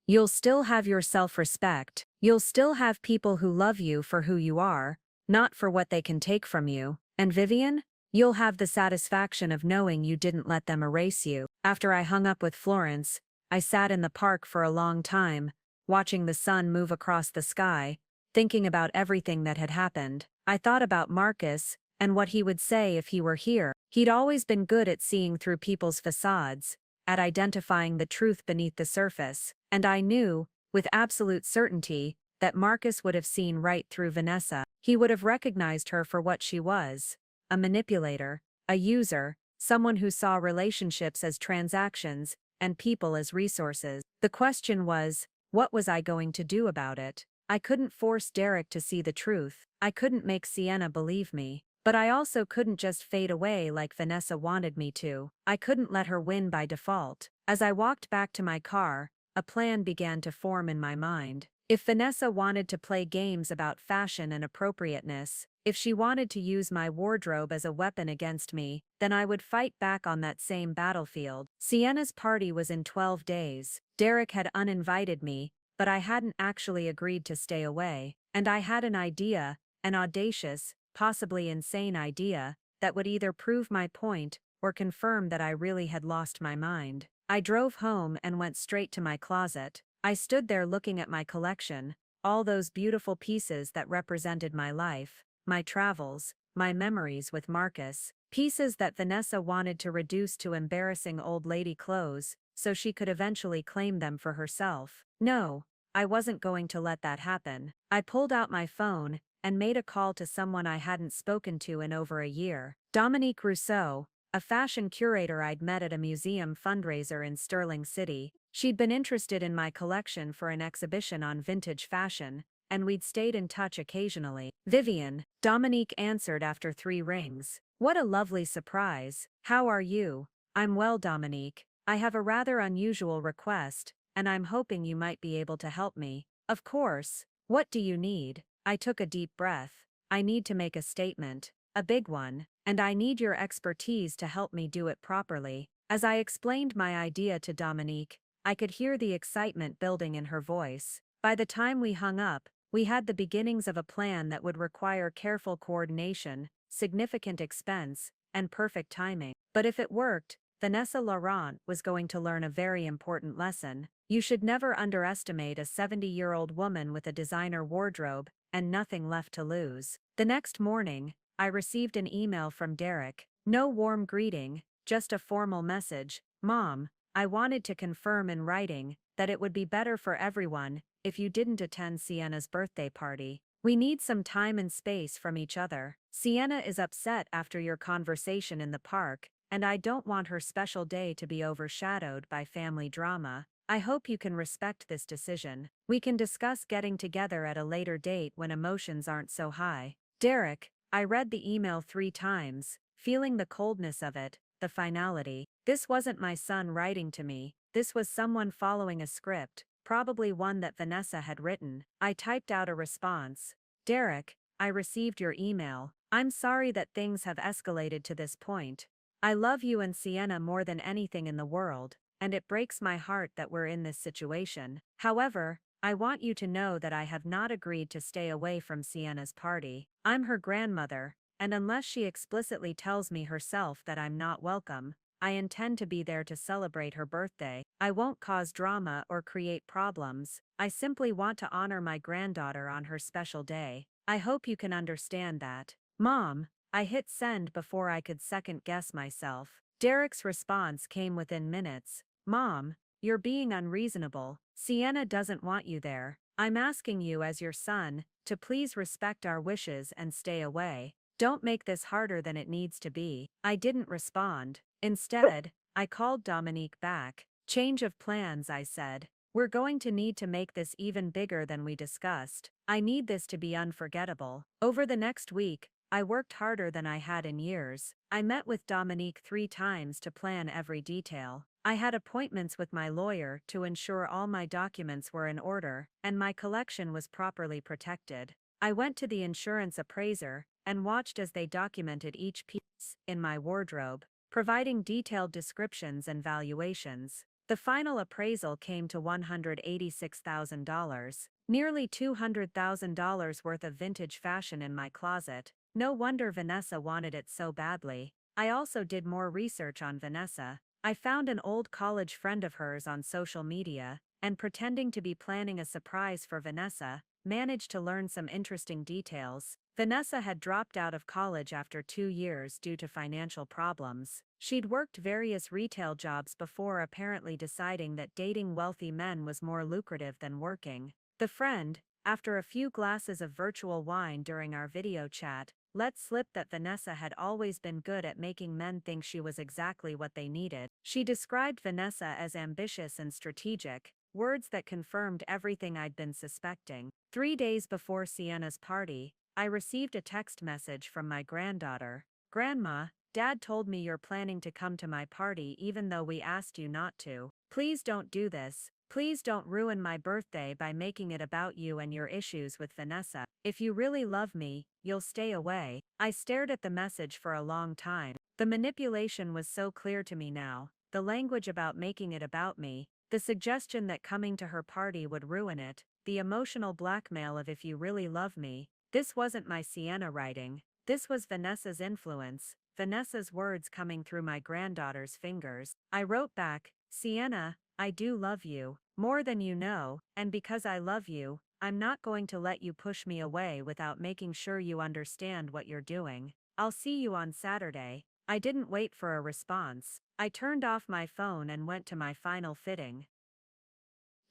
You'll still have your self-respect. You'll still have people who love you for who you are, not for what they can take from you. And Vivian, you'll have the satisfaction of knowing you didn't let them erase you. After I hung up with Florence, I sat in the park for a long time, watching the sun move across the sky, thinking about everything that had happened. I thought about Marcus and what he would say if he were here. He'd always been good at seeing through people's facades, at identifying the truth beneath the surface, and I knew, with absolute certainty, that Marcus would have seen right through Vanessa. He would have recognized her for what she was: a manipulator, a user, someone who saw relationships as transactions and people as resources. The question was, what was I going to do about it? I couldn't force Derek to see the truth. I couldn't make Sienna believe me. But I also couldn't just fade away like Vanessa wanted me to. I couldn't let her win by default. As I walked back to my car, a plan began to form in my mind. If Vanessa wanted to play games about fashion and appropriateness, if she wanted to use my wardrobe as a weapon against me, then I would fight back on that same battlefield. Sienna's party was in 12 days. Derek had uninvited me, but I hadn't actually agreed to stay away. and I had an idea, an audacious, possibly insane idea, that would either prove my point or confirm that I really had lost my mind. I drove home and went straight to my closet. I stood there looking at my collection, all those beautiful pieces that represented my life, my travels, my memories with Marcus, pieces that Vanessa wanted to reduce to embarrassing old lady clothes, so she could eventually claim them for herself. No, I wasn't going to let that happen. I pulled out my phone and made a call to someone I hadn't spoken to in over a year. Dominique Rousseau, a fashion curator I'd met at a museum fundraiser in Sterling City. She'd been interested in my collection for an exhibition on vintage fashion, and we'd stayed in touch occasionally. Vivian, Dominique answered after 3 rings. What a lovely surprise. How are you? I'm well, Dominique. I have a rather unusual request, and I'm hoping you might be able to help me. Of course. What do you need? I took a deep breath. I need to make a statement, a big one, and I need your expertise to help me do it properly. As I explained my idea to Dominique, I could hear the excitement building in her voice. By the time we hung up, we had the beginnings of a plan that would require careful coordination, significant expense, and perfect timing. But if it worked, Vanessa Laurent was going to learn a very important lesson. You should never underestimate a 70-year-old woman with a designer wardrobe and nothing left to lose. The next morning, I received an email from Derek. No warm greeting, just a formal message. Mom, I wanted to confirm in writing that it would be better for everyone if you didn't attend Sienna's birthday party. We need some time and space from each other. Sienna is upset after your conversation in the park, and I don't want her special day to be overshadowed by family drama. I hope you can respect this decision. We can discuss getting together at a later date when emotions aren't so high. Derek. I read the email 3 times, feeling the coldness of it, the finality. This wasn't my son writing to me, this was someone following a script, probably one that Vanessa had written. I typed out a response. Derek, I received your email. I'm sorry that things have escalated to this point. I love you and Sienna more than anything in the world, and it breaks my heart that we're in this situation. However, I want you to know that I have not agreed to stay away from Sienna's party. I'm her grandmother, and unless she explicitly tells me herself that I'm not welcome, I intend to be there to celebrate her birthday. I won't cause drama or create problems. I simply want to honor my granddaughter on her special day. I hope you can understand that. Mom, I hit send before I could second guess myself. Derek's response came within minutes. Mom, you're being unreasonable. Sienna doesn't want you there. I'm asking you as your son to please respect our wishes and stay away. Don't make this harder than it needs to be. I didn't respond. Instead, I called Dominique back. Change of plans, I said. We're going to need to make this even bigger than we discussed. I need this to be unforgettable. Over the next week, I worked harder than I had in years. I met with Dominique 3 times to plan every detail. I had appointments with my lawyer to ensure all my documents were in order and my collection was properly protected. I went to the insurance appraiser and watched as they documented each piece in my wardrobe, providing detailed descriptions and valuations. The final appraisal came to $186,000, nearly $200,000 worth of vintage fashion in my closet. No wonder Vanessa wanted it so badly. I also did more research on Vanessa. I found an old college friend of hers on social media, and pretending to be planning a surprise for Vanessa, managed to learn some interesting details. Vanessa had dropped out of college after 2 years due to financial problems. She'd worked various retail jobs before apparently deciding that dating wealthy men was more lucrative than working. The friend, after a few glasses of virtual wine during our video chat, let slip that Vanessa had always been good at making men think she was exactly what they needed. She described Vanessa as ambitious and strategic, words that confirmed everything I'd been suspecting. 3 days before Sienna's party, I received a text message from my granddaughter. Grandma, Dad told me you're planning to come to my party even though we asked you not to. Please don't do this. Please don't ruin my birthday by making it about you and your issues with Vanessa. If you really love me, you'll stay away. I stared at the message for a long time. The manipulation was so clear to me now. The language about making it about me, the suggestion that coming to her party would ruin it, the emotional blackmail of if you really love me. This wasn't my Sienna writing. This was Vanessa's influence, Vanessa's words coming through my granddaughter's fingers. I wrote back, Sienna, I do love you, more than you know, and because I love you, I'm not going to let you push me away without making sure you understand what you're doing. I'll see you on Saturday. I didn't wait for a response. I turned off my phone and went to my final fitting.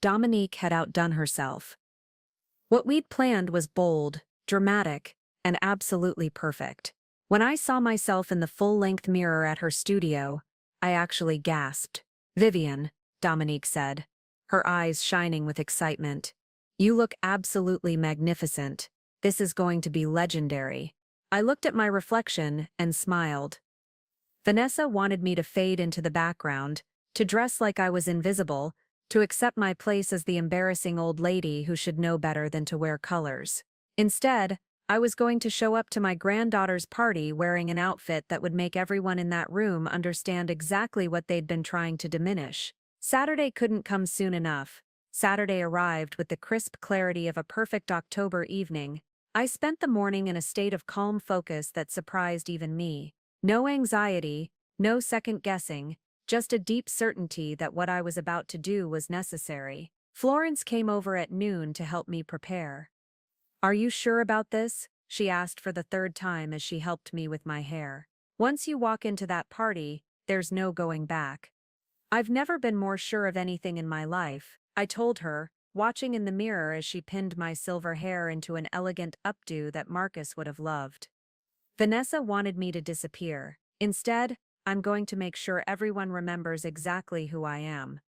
Dominique had outdone herself. What we'd planned was bold, dramatic, and absolutely perfect. When I saw myself in the full-length mirror at her studio, I actually gasped. Vivian, Dominique said, her eyes shining with excitement. You look absolutely magnificent. This is going to be legendary. I looked at my reflection and smiled. Vanessa wanted me to fade into the background, to dress like I was invisible, to accept my place as the embarrassing old lady who should know better than to wear colors. Instead, I was going to show up to my granddaughter's party wearing an outfit that would make everyone in that room understand exactly what they'd been trying to diminish. Saturday couldn't come soon enough. Saturday arrived with the crisp clarity of a perfect October evening. I spent the morning in a state of calm focus that surprised even me. No anxiety, no second guessing, just a deep certainty that what I was about to do was necessary. Florence came over at noon to help me prepare. Are you sure about this? She asked for the third time as she helped me with my hair. Once you walk into that party, there's no going back. I've never been more sure of anything in my life, I told her, watching in the mirror as she pinned my silver hair into an elegant updo that Marcus would have loved. Vanessa wanted me to disappear. Instead, I'm going to make sure everyone remembers exactly who I am.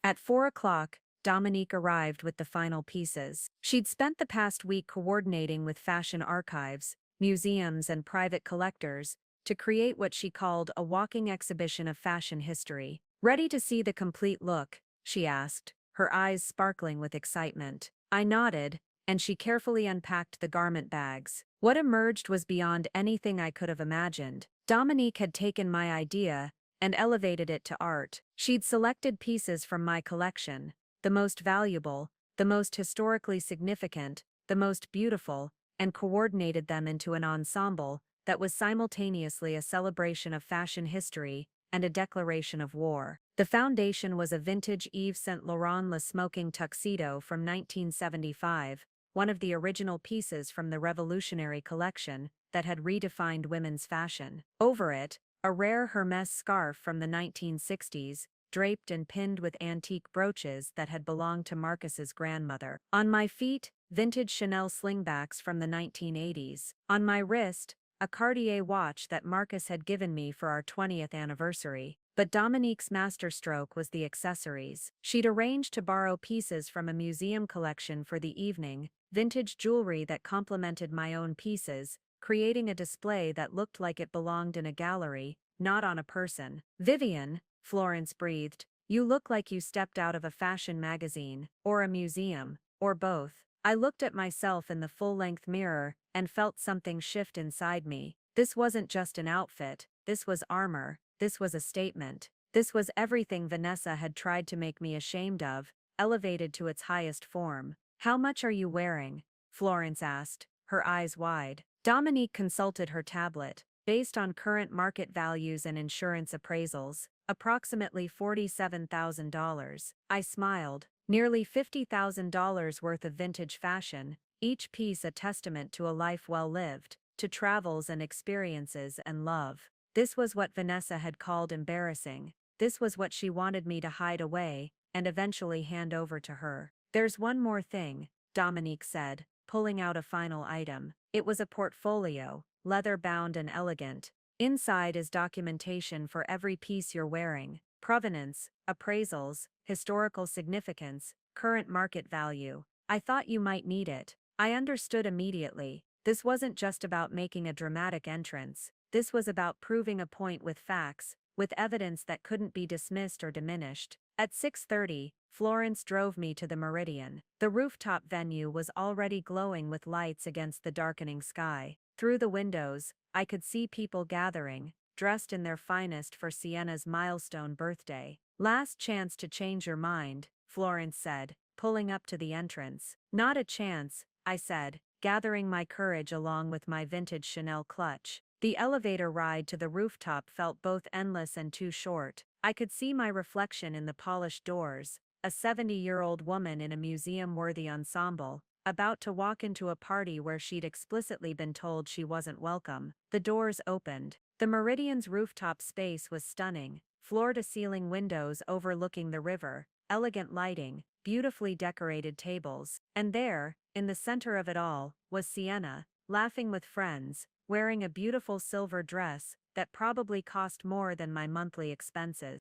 At 4 o'clock, Dominique arrived with the final pieces. She'd spent the past week coordinating with fashion archives, museums, and private collectors to create what she called a walking exhibition of fashion history. Ready to see the complete look? She asked, her eyes sparkling with excitement. I nodded, and she carefully unpacked the garment bags. What emerged was beyond anything I could have imagined. Dominique had taken my idea and elevated it to art. She'd selected pieces from my collection, the most valuable, the most historically significant, the most beautiful, and coordinated them into an ensemble that was simultaneously a celebration of fashion history and a declaration of war. The foundation was a vintage Yves Saint Laurent Le Smoking tuxedo from 1975, one of the original pieces from the Revolutionary collection that had redefined women's fashion. Over it, a rare Hermès scarf from the 1960s, draped and pinned with antique brooches that had belonged to Marcus's grandmother. On my feet, vintage Chanel slingbacks from the 1980s. On my wrist, a Cartier watch that Marcus had given me for our 20th anniversary. But Dominique's masterstroke was the accessories. She'd arranged to borrow pieces from a museum collection for the evening, vintage jewelry that complemented my own pieces, creating a display that looked like it belonged in a gallery, not on a person. Vivian, Florence breathed, you look like you stepped out of a fashion magazine, or a museum, or both. I looked at myself in the full-length mirror and felt something shift inside me. This wasn't just an outfit, this was armor, this was a statement. This was everything Vanessa had tried to make me ashamed of, elevated to its highest form. How much are you wearing? Florence asked, her eyes wide. Dominique consulted her tablet. Based on current market values and insurance appraisals, approximately $47,000. I smiled. Nearly $50,000 worth of vintage fashion, each piece a testament to a life well lived, to travels and experiences and love. This was what Vanessa had called embarrassing. This was what she wanted me to hide away and eventually hand over to her. There's one more thing, Dominique said, pulling out a final item. It was a portfolio, leather-bound and elegant. Inside is documentation for every piece you're wearing, provenance, appraisals, historical significance, current market value. I thought you might need it. I understood immediately. This wasn't just about making a dramatic entrance. This was about proving a point with facts, with evidence that couldn't be dismissed or diminished. At 6:30, Florence drove me to the Meridian. The rooftop venue was already glowing with lights against the darkening sky. Through the windows, I could see people gathering, dressed in their finest for Sienna's milestone birthday. Last chance to change your mind, Florence said, pulling up to the entrance. Not a chance, I said, gathering my courage along with my vintage Chanel clutch. The elevator ride to the rooftop felt both endless and too short. I could see my reflection in the polished doors, a 70-year-old woman in a museum-worthy ensemble, about to walk into a party where she'd explicitly been told she wasn't welcome. The doors opened. The Meridian's rooftop space was stunning, floor-to-ceiling windows overlooking the river, elegant lighting, beautifully decorated tables. And there, in the center of it all, was Sienna, laughing with friends, wearing a beautiful silver dress that probably cost more than my monthly expenses.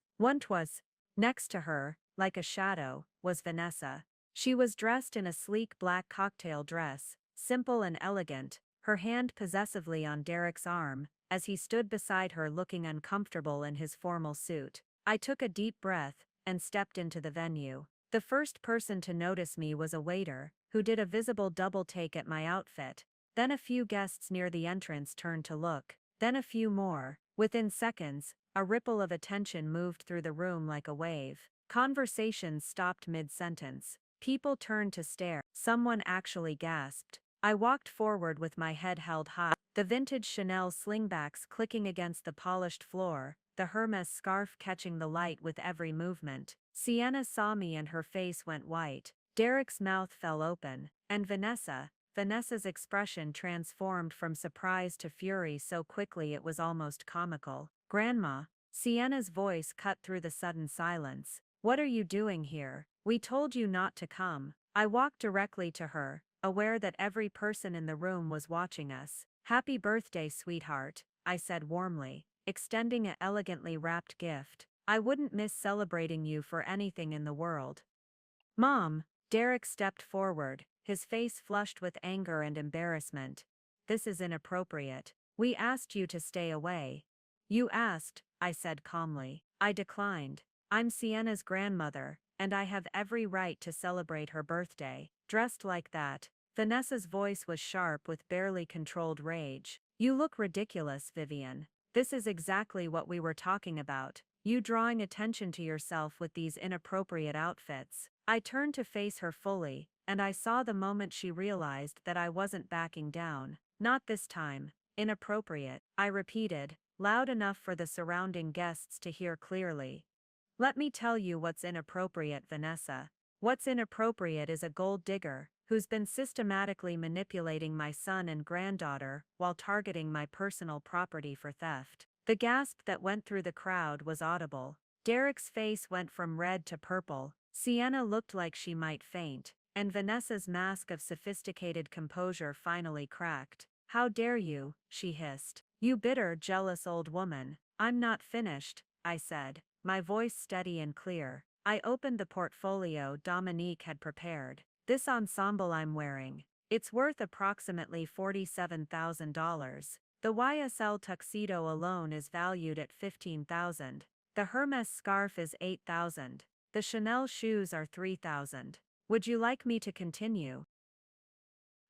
Next to her, like a shadow, was Vanessa. She was dressed in a sleek black cocktail dress, simple and elegant, her hand possessively on Derek's arm, as he stood beside her looking uncomfortable in his formal suit. I took a deep breath and stepped into the venue. The first person to notice me was a waiter, who did a visible double take at my outfit. Then a few guests near the entrance turned to look. Then a few more. Within seconds, a ripple of attention moved through the room like a wave. Conversations stopped mid-sentence. People turned to stare. Someone actually gasped. I walked forward with my head held high, the vintage Chanel slingbacks clicking against the polished floor, the Hermes scarf catching the light with every movement. Sienna saw me and her face went white. Derek's mouth fell open. And Vanessa's expression transformed from surprise to fury so quickly it was almost comical. "Grandma," Sienna's voice cut through the sudden silence. "What are you doing here? We told you not to come." I walked directly to her, aware that every person in the room was watching us. "Happy birthday, sweetheart," I said warmly, extending an elegantly wrapped gift. "I wouldn't miss celebrating you for anything in the world." "Mom," Derek stepped forward, his face flushed with anger and embarrassment. "This is inappropriate. We asked you to stay away." "You asked," I said calmly. "I declined. I'm Sienna's grandmother, and I have every right to celebrate her birthday." Dressed like that, Vanessa's voice was sharp with barely controlled rage. "You look ridiculous, Vivian. This is exactly what we were talking about. You drawing attention to yourself with these inappropriate outfits." I turned to face her fully, and I saw the moment she realized that I wasn't backing down. "Not this time. Inappropriate," I repeated, loud enough for the surrounding guests to hear clearly. "Let me tell you what's inappropriate, Vanessa. What's inappropriate is a gold digger, who's been systematically manipulating my son and granddaughter while targeting my personal property for theft." The gasp that went through the crowd was audible. Derek's face went from red to purple, Sienna looked like she might faint, and Vanessa's mask of sophisticated composure finally cracked. "How dare you," she hissed. "You bitter, jealous old woman." "I'm not finished," I said, my voice steady and clear. I opened the portfolio Dominique had prepared. "This ensemble I'm wearing. It's worth approximately $47,000. The YSL tuxedo alone is valued at $15,000. The Hermes scarf is $8,000. The Chanel shoes are $3,000. Would you like me to continue?"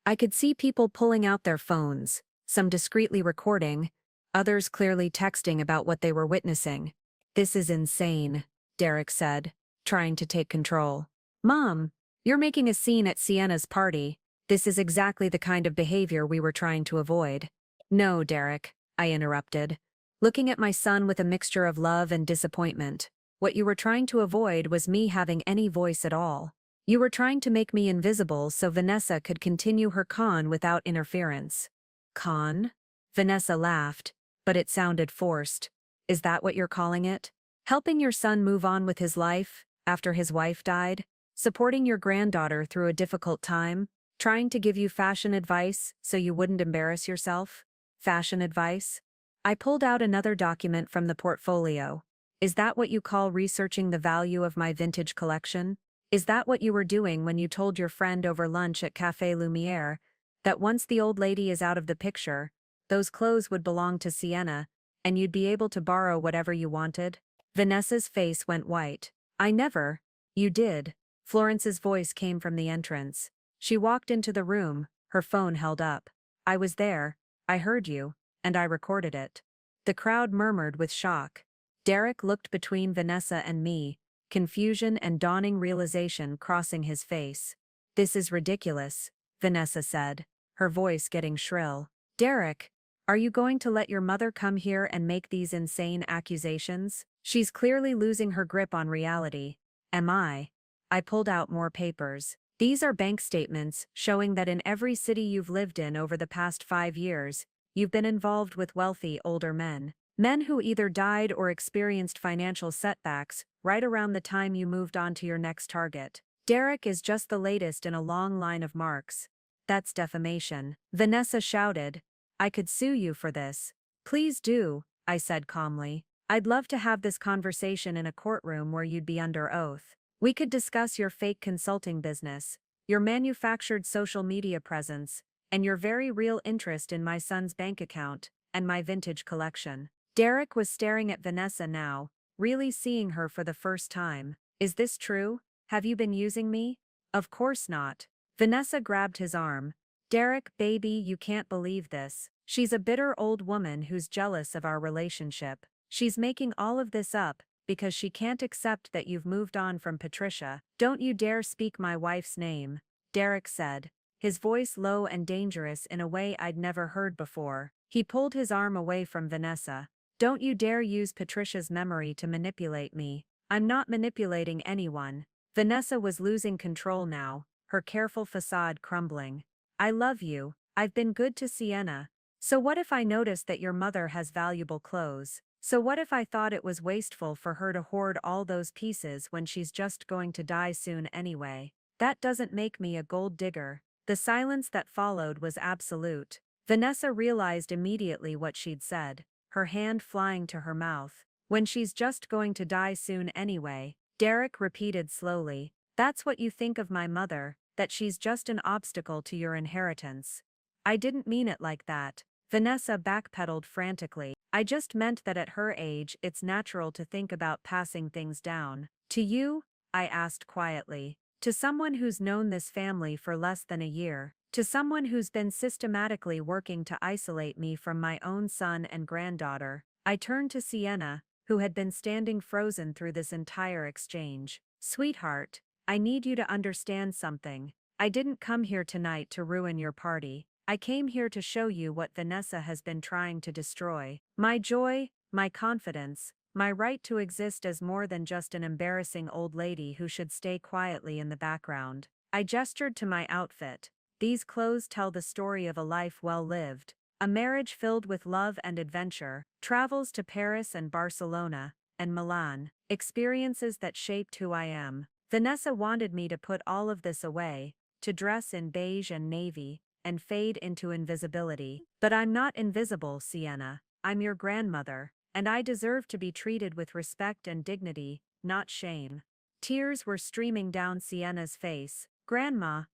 I could see people pulling out their phones, some discreetly recording, others clearly texting about what they were witnessing. "This is insane," Derek said, trying to take control. "Mom, you're making a scene at Sienna's party. This is exactly the kind of behavior we were trying to avoid." "No, Derek," I interrupted, looking at my son with a mixture of love and disappointment. "What you were trying to avoid was me having any voice at all. You were trying to make me invisible so Vanessa could continue her con without interference." "Con?" Vanessa laughed, but it sounded forced. "Is that what you're calling it? Helping your son move on with his life, after his wife died? Supporting your granddaughter through a difficult time? Trying to give you fashion advice so you wouldn't embarrass yourself?" "Fashion advice?" I pulled out another document from the portfolio. "Is that what you call researching the value of my vintage collection? Is that what you were doing when you told your friend over lunch at Café Lumière that once the old lady is out of the picture, those clothes would belong to Sienna, and you'd be able to borrow whatever you wanted?" Vanessa's face went white. "I never." "You did." Florence's voice came from the entrance. She walked into the room, her phone held up. "I was there, I heard you, and I recorded it." The crowd murmured with shock. Derek looked between Vanessa and me, confusion and dawning realization crossing his face. "This is ridiculous," Vanessa said, her voice getting shrill. "Derek, are you going to let your mother come here and make these insane accusations? She's clearly losing her grip on reality." "Am I?" I pulled out more papers. "These are bank statements showing that in every city you've lived in over the past 5 years, you've been involved with wealthy older men. Men who either died or experienced financial setbacks right around the time you moved on to your next target. Derek is just the latest in a long line of marks." "That's defamation," Vanessa shouted. "I could sue you for this." "Please do," I said calmly. "I'd love to have this conversation in a courtroom where you'd be under oath. We could discuss your fake consulting business, your manufactured social media presence, and your very real interest in my son's bank account and my vintage collection." Derek was staring at Vanessa now, really seeing her for the first time. "Is this true? Have you been using me?" "Of course not." Vanessa grabbed his arm. "Derek, baby, you can't believe this. She's a bitter old woman who's jealous of our relationship. She's making all of this up because she can't accept that you've moved on from Patricia." "Don't you dare speak my wife's name," Derek said, his voice low and dangerous in a way I'd never heard before. He pulled his arm away from Vanessa. "Don't you dare use Patricia's memory to manipulate me. I'm not manipulating anyone." Vanessa was losing control now, her careful facade crumbling. "I love you. I've been good to Sienna. So what if I noticed that your mother has valuable clothes? So what if I thought it was wasteful for her to hoard all those pieces when she's just going to die soon anyway? That doesn't make me a gold digger." The silence that followed was absolute. Vanessa realized immediately what she'd said, her hand flying to her mouth. "When she's just going to die soon anyway," Derek repeated slowly. "That's what you think of my mother, that she's just an obstacle to your inheritance." "I didn't mean it like that." Vanessa backpedaled frantically. "I just meant that at her age it's natural to think about passing things down." "To you?" I asked quietly. "To someone who's known this family for less than a year. To someone who's been systematically working to isolate me from my own son and granddaughter." I turned to Sienna, who had been standing frozen through this entire exchange. "Sweetheart, I need you to understand something. I didn't come here tonight to ruin your party. I came here to show you what Vanessa has been trying to destroy. My joy, my confidence, my right to exist as more than just an embarrassing old lady who should stay quietly in the background." I gestured to my outfit. "These clothes tell the story of a life well lived. A marriage filled with love and adventure, travels to Paris and Barcelona, and Milan, experiences that shaped who I am." Vanessa wanted me to put all of this away, to dress in beige and navy, and fade into invisibility. "But I'm not invisible, Sienna. I'm your grandmother, and I deserve to be treated with respect and dignity, not shame." Tears were streaming down Sienna's face. "Grandma,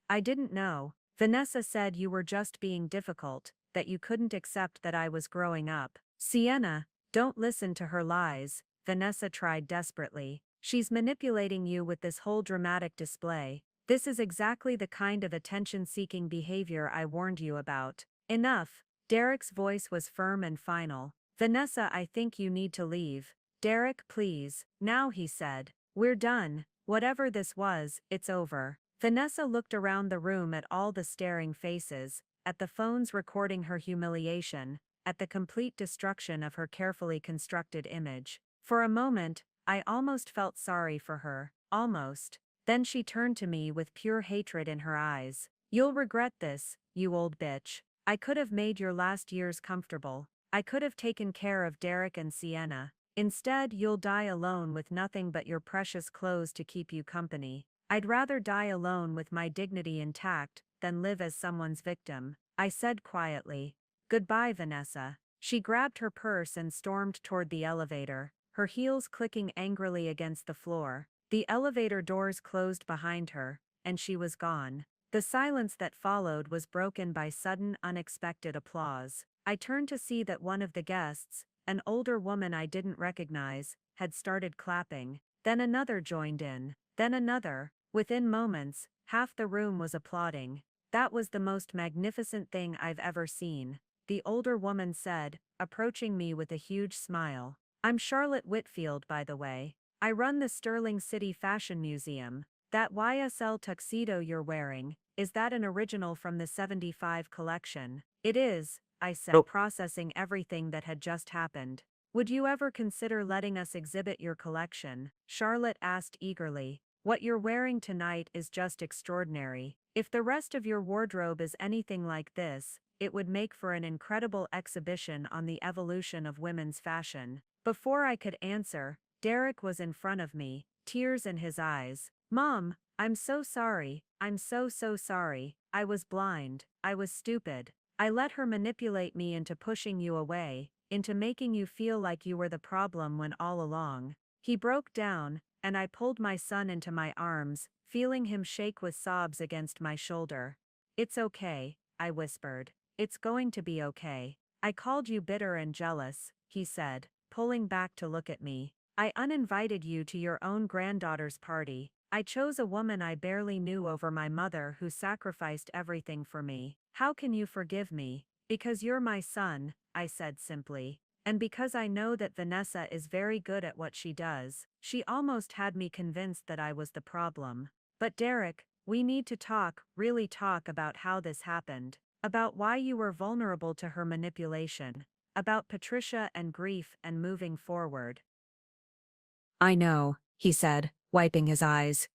I didn't know. Vanessa said you were just being difficult, that you couldn't accept that I was growing up." "Sienna, don't listen to her lies," Vanessa tried desperately. "She's manipulating you with this whole dramatic display. This is exactly the kind of attention-seeking behavior I warned you about." "Enough." Derek's voice was firm and final. "Vanessa, I think you need to leave." "Derek, please." "Now," he said. "We're done. Whatever this was, it's over." Vanessa looked around the room at all the staring faces, at the phones recording her humiliation, at the complete destruction of her carefully constructed image. For a moment, I almost felt sorry for her. Almost. Then she turned to me with pure hatred in her eyes. "You'll regret this, you old bitch. I could have made your last years comfortable. I could have taken care of Derek and Sienna. Instead, you'll die alone with nothing but your precious clothes to keep you company. I'd rather die alone with my dignity intact than live as someone's victim." I said quietly. "Goodbye, Vanessa." She grabbed her purse and stormed toward the elevator, her heels clicking angrily against the floor. The elevator doors closed behind her, and she was gone. The silence that followed was broken by sudden, unexpected applause. I turned to see that one of the guests, an older woman I didn't recognize, had started clapping. Then another joined in. Then another. Within moments, half the room was applauding. "That was the most magnificent thing I've ever seen," the older woman said, approaching me with a huge smile. "I'm Charlotte Whitfield, by the way. I run the Sterling City Fashion Museum. That YSL tuxedo you're wearing, is that an original from the '75 collection? It is, I said, Oh, processing everything that had just happened. Would you ever consider letting us exhibit your collection? Charlotte asked eagerly. What you're wearing tonight is just extraordinary. If the rest of your wardrobe is anything like this, it would make for an incredible exhibition on the evolution of women's fashion. Before I could answer, Derek was in front of me, tears in his eyes. Mom, I'm so sorry. I'm so sorry. I was blind. I was stupid. I let her manipulate me into pushing you away, into making you feel like you were the problem when all along. He broke down, and I pulled my son into my arms, feeling him shake with sobs against my shoulder. It's okay, I whispered. It's going to be okay. I called you bitter and jealous, he said, pulling back to look at me. I uninvited you to your own granddaughter's party. I chose a woman I barely knew over my mother who sacrificed everything for me. How can you forgive me? Because you're my son, I said simply. And because I know that Vanessa is very good at what she does. She almost had me convinced that I was the problem. But Derek, we need to talk, really talk about how this happened. About why you were vulnerable to her manipulation. About Patricia and grief and moving forward. I know, he said, wiping his eyes.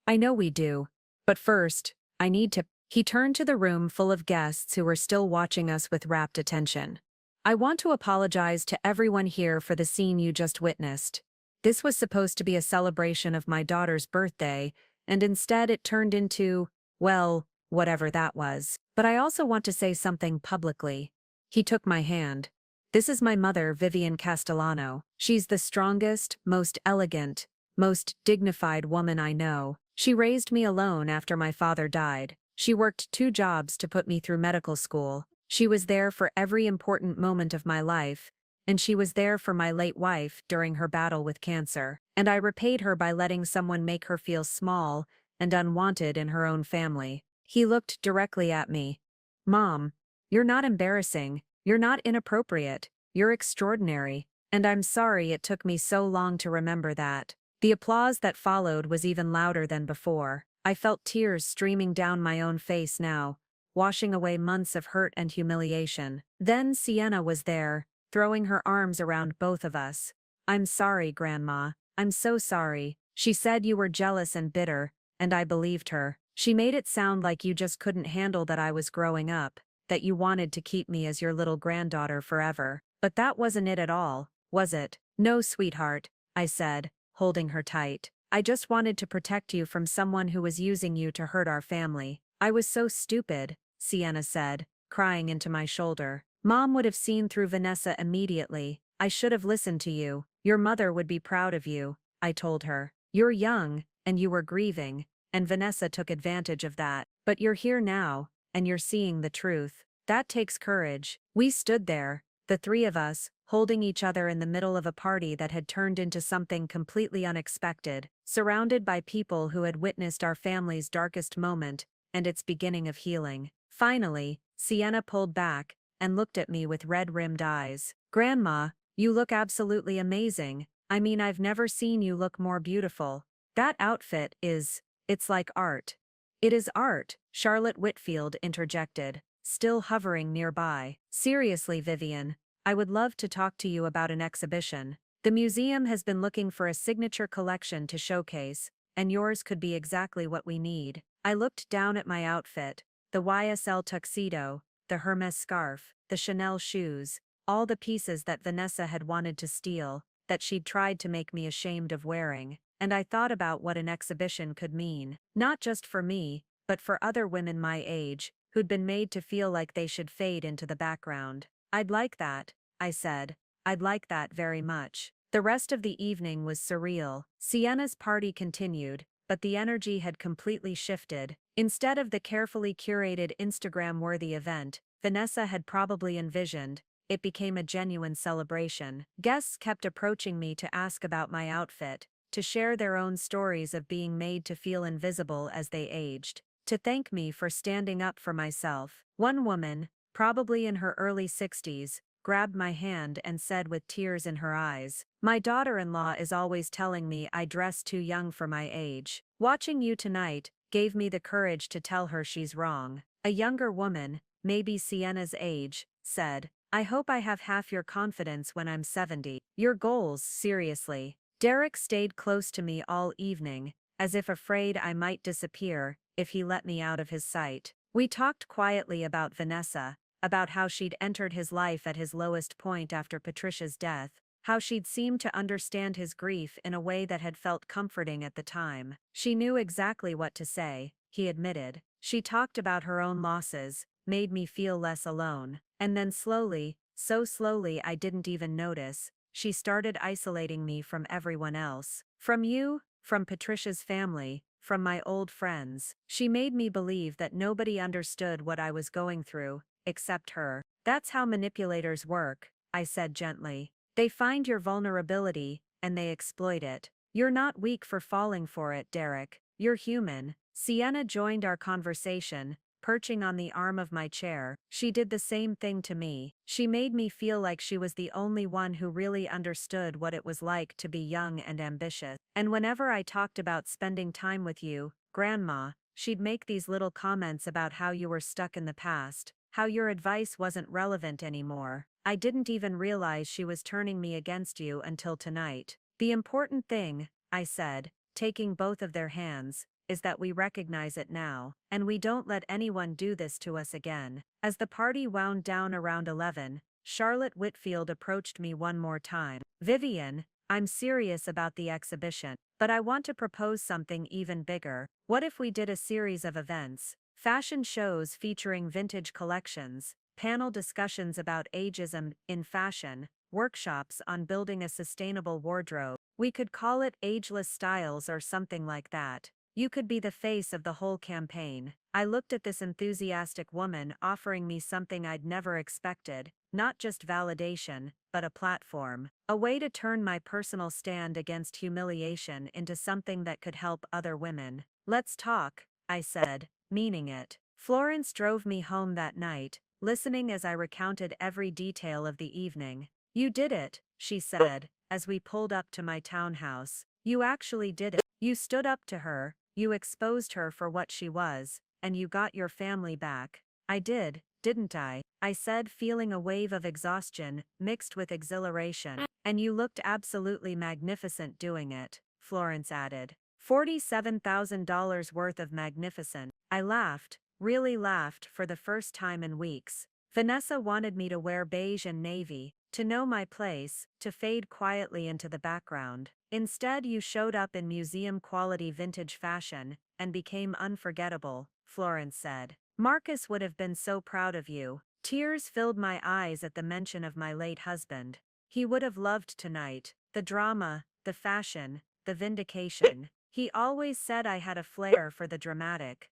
I know we do. But first, I need to. He turned to the room full of guests who were still watching us with rapt attention. I want to apologize to everyone here for the scene you just witnessed. This was supposed to be a celebration of my daughter's birthday, and instead it turned into, well, whatever that was. But I also want to say something publicly. He took my hand. This is my mother, Vivian Castellano. She's the strongest, most elegant, most dignified woman I know. She raised me alone after my father died. She worked 2 jobs to put me through medical school. She was there for every important moment of my life, and she was there for my late wife during her battle with cancer. And I repaid her by letting someone make her feel small and unwanted in her own family. He looked directly at me. Mom, you're not embarrassing. You're not inappropriate. You're extraordinary. And I'm sorry it took me so long to remember that. The applause that followed was even louder than before. I felt tears streaming down my own face now, washing away months of hurt and humiliation. Then Sienna was there, throwing her arms around both of us. I'm sorry, Grandma. I'm so sorry. She said you were jealous and bitter, and I believed her. She made it sound like you just couldn't handle that I was growing up, that you wanted to keep me as your little granddaughter forever. But that wasn't it at all, was it? No, sweetheart, I said, holding her tight. I just wanted to protect you from someone who was using you to hurt our family. I was so stupid, Sienna said, crying into my shoulder. Mom would have seen through Vanessa immediately. I should have listened to you. Your mother would be proud of you, I told her. You're young, and you were grieving, and Vanessa took advantage of that. But you're here now, and you're seeing the truth. That takes courage. We stood there, the 3 of us, holding each other in the middle of a party that had turned into something completely unexpected, surrounded by people who had witnessed our family's darkest moment and its beginning of healing. Finally, Sienna pulled back and looked at me with red-rimmed eyes. Grandma, you look absolutely amazing. I mean, I've never seen you look more beautiful. That outfit it's like art. It is art, Charlotte Whitfield interjected, still hovering nearby. Seriously, Vivian, I would love to talk to you about an exhibition. The museum has been looking for a signature collection to showcase, and yours could be exactly what we need. I looked down at my outfit, the YSL tuxedo, the Hermes scarf, the Chanel shoes, all the pieces that Vanessa had wanted to steal, that she'd tried to make me ashamed of wearing, and I thought about what an exhibition could mean, not just for me, but for other women my age, who'd been made to feel like they should fade into the background. I'd like that, I said. I'd like that very much. The rest of the evening was surreal. Sienna's party continued, but the energy had completely shifted. Instead of the carefully curated Instagram-worthy event Vanessa had probably envisioned, it became a genuine celebration. Guests kept approaching me to ask about my outfit, to share their own stories of being made to feel invisible as they aged, to thank me for standing up for myself. One woman, probably in her early 60s, grabbed my hand and said with tears in her eyes, "My daughter-in-law is always telling me I dress too young for my age. Watching you tonight gave me the courage to tell her she's wrong." A younger woman, maybe Sienna's age, said, "I hope I have half your confidence when I'm 70. Your goals, seriously." Derek stayed close to me all evening, as if afraid I might disappear if he let me out of his sight. We talked quietly about Vanessa, about how she'd entered his life at his lowest point after Patricia's death, how she'd seemed to understand his grief in a way that had felt comforting at the time. She knew exactly what to say, he admitted. She talked about her own losses, made me feel less alone. And then slowly, so slowly I didn't even notice, she started isolating me from everyone else. From you, from Patricia's family, from my old friends. She made me believe that nobody understood what I was going through, except her. "That's how manipulators work," I said gently. "They find your vulnerability, and they exploit it. You're not weak for falling for it, Derek. You're human." Sienna joined our conversation, perching on the arm of my chair. She did the same thing to me. She made me feel like she was the only one who really understood what it was like to be young and ambitious. And whenever I talked about spending time with you, Grandma, she'd make these little comments about how you were stuck in the past, how your advice wasn't relevant anymore. I didn't even realize she was turning me against you until tonight. "The important thing," I said, taking both of their hands, "is that we recognize it now, and we don't let anyone do this to us again." As the party wound down around 11, Charlotte Whitfield approached me one more time. "Vivian, I'm serious about the exhibition, but I want to propose something even bigger. What if we did a series of events, fashion shows featuring vintage collections, panel discussions about ageism in fashion, workshops on building a sustainable wardrobe? We could call it Ageless Styles or something like that. You could be the face of the whole campaign." I looked at this enthusiastic woman offering me something I'd never expected, not just validation, but a platform. A way to turn my personal stand against humiliation into something that could help other women. "Let's talk," I said, meaning it. Florence drove me home that night, listening as I recounted every detail of the evening. "You did it," she said, as we pulled up to my townhouse. "You actually did it. You stood up to her. You exposed her for what she was, and you got your family back." "I did, didn't I?" I said, feeling a wave of exhaustion mixed with exhilaration. "And you looked absolutely magnificent doing it," Florence added. $47,000 worth of magnificent. I laughed, really laughed for the first time in weeks. Vanessa wanted me to wear beige and navy, to know my place, to fade quietly into the background. Instead, you showed up in museum-quality vintage fashion and became unforgettable," Florence said. "Marcus would have been so proud of you." Tears filled my eyes at the mention of my late husband. He would have loved tonight. The drama, the fashion, the vindication. He always said I had a flair for the dramatic.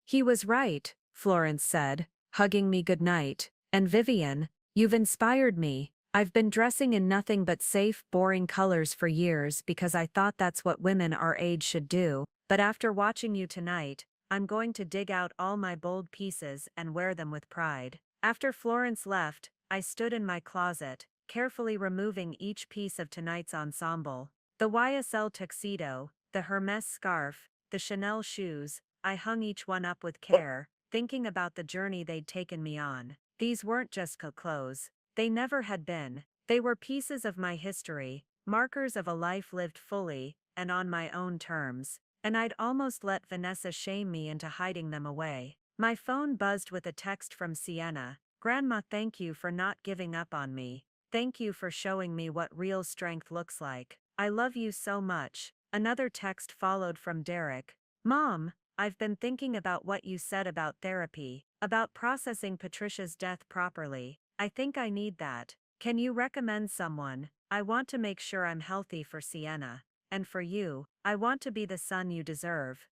"He was right," Florence said, hugging me goodnight. "And Vivian, you've inspired me. I've been dressing in nothing but safe, boring colors for years because I thought that's what women our age should do. But after watching you tonight, I'm going to dig out all my bold pieces and wear them with pride." After Florence left, I stood in my closet, carefully removing each piece of tonight's ensemble. The YSL tuxedo, the Hermès scarf, the Chanel shoes, I hung each one up with care, thinking about the journey they'd taken me on. These weren't just clothes. They never had been. They were pieces of my history, markers of a life lived fully, and on my own terms. And I'd almost let Vanessa shame me into hiding them away. My phone buzzed with a text from Sienna. "Grandma, thank you for not giving up on me. Thank you for showing me what real strength looks like. I love you so much." Another text followed from Derek. "Mom, I've been thinking about what you said about therapy, about processing Patricia's death properly. I think I need that. Can you recommend someone? I want to make sure I'm healthy for Sienna. And for you, I want to be the son you deserve."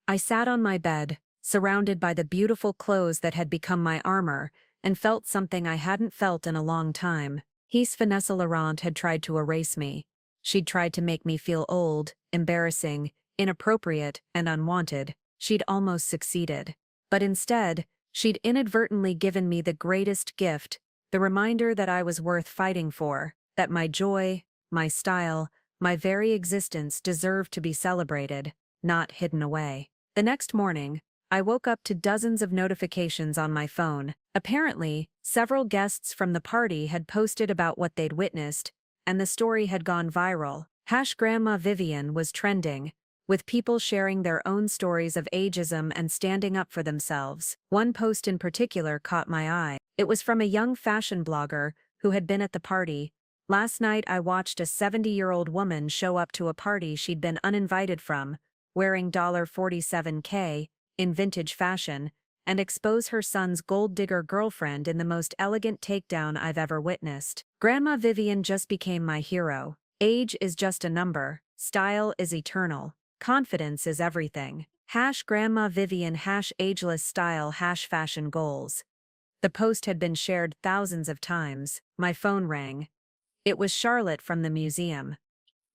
I sat on my bed, surrounded by the beautiful clothes that had become my armor, and felt something I hadn't felt in a long time. Vanessa Laurent had tried to erase me. She'd tried to make me feel old, embarrassing, inappropriate, and unwanted. She'd almost succeeded. But instead, she'd inadvertently given me the greatest gift, The reminder that I was worth fighting for, that my joy, my style, my very existence deserved to be celebrated, not hidden away. The next morning, I woke up to dozens of notifications on my phone. Apparently, several guests from the party had posted about what they'd witnessed, and the story had gone viral. Grandma Vivian was trending, with people sharing their own stories of ageism and standing up for themselves. One post in particular caught my eye. It was from a young fashion blogger who had been at the party. Last night I watched a 70-year-old woman show up to a party she'd been uninvited from, wearing $47K in vintage fashion, and expose her son's gold-digger girlfriend in the most elegant takedown I've ever witnessed. Grandma Vivian just became my hero. Age is just a number. Style is eternal. Confidence is everything. Grandma Vivian #ageless style #fashion goals. The post had been shared thousands of times. My phone rang. It was Charlotte from the museum.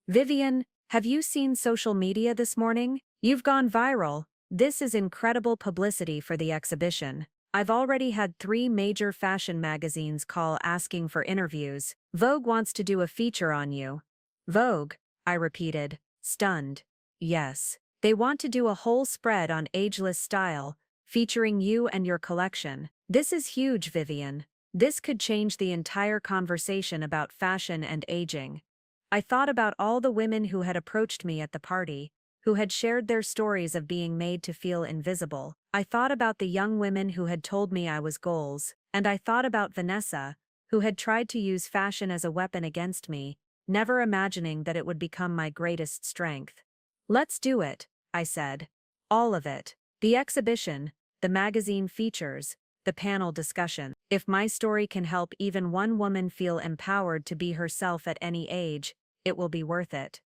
Vivian, have you seen social media this morning? You've gone viral. This is incredible publicity for the exhibition. I've already had 3 major fashion magazines call asking for interviews. Vogue wants to do a feature on you. Vogue, I repeated, stunned. Yes. They want to do a whole spread on ageless style, featuring you and your collection. This is huge, Vivian. This could change the entire conversation about fashion and aging. I thought about all the women who had approached me at the party, who had shared their stories of being made to feel invisible. I thought about the young women who had told me I was goals, and I thought about Vanessa, who had tried to use fashion as a weapon against me, never imagining that it would become my greatest strength. Let's do it, I said. All of it. The exhibition, the magazine features, the panel discussion. If my story can help even one woman feel empowered to be herself at any age, it will be worth it.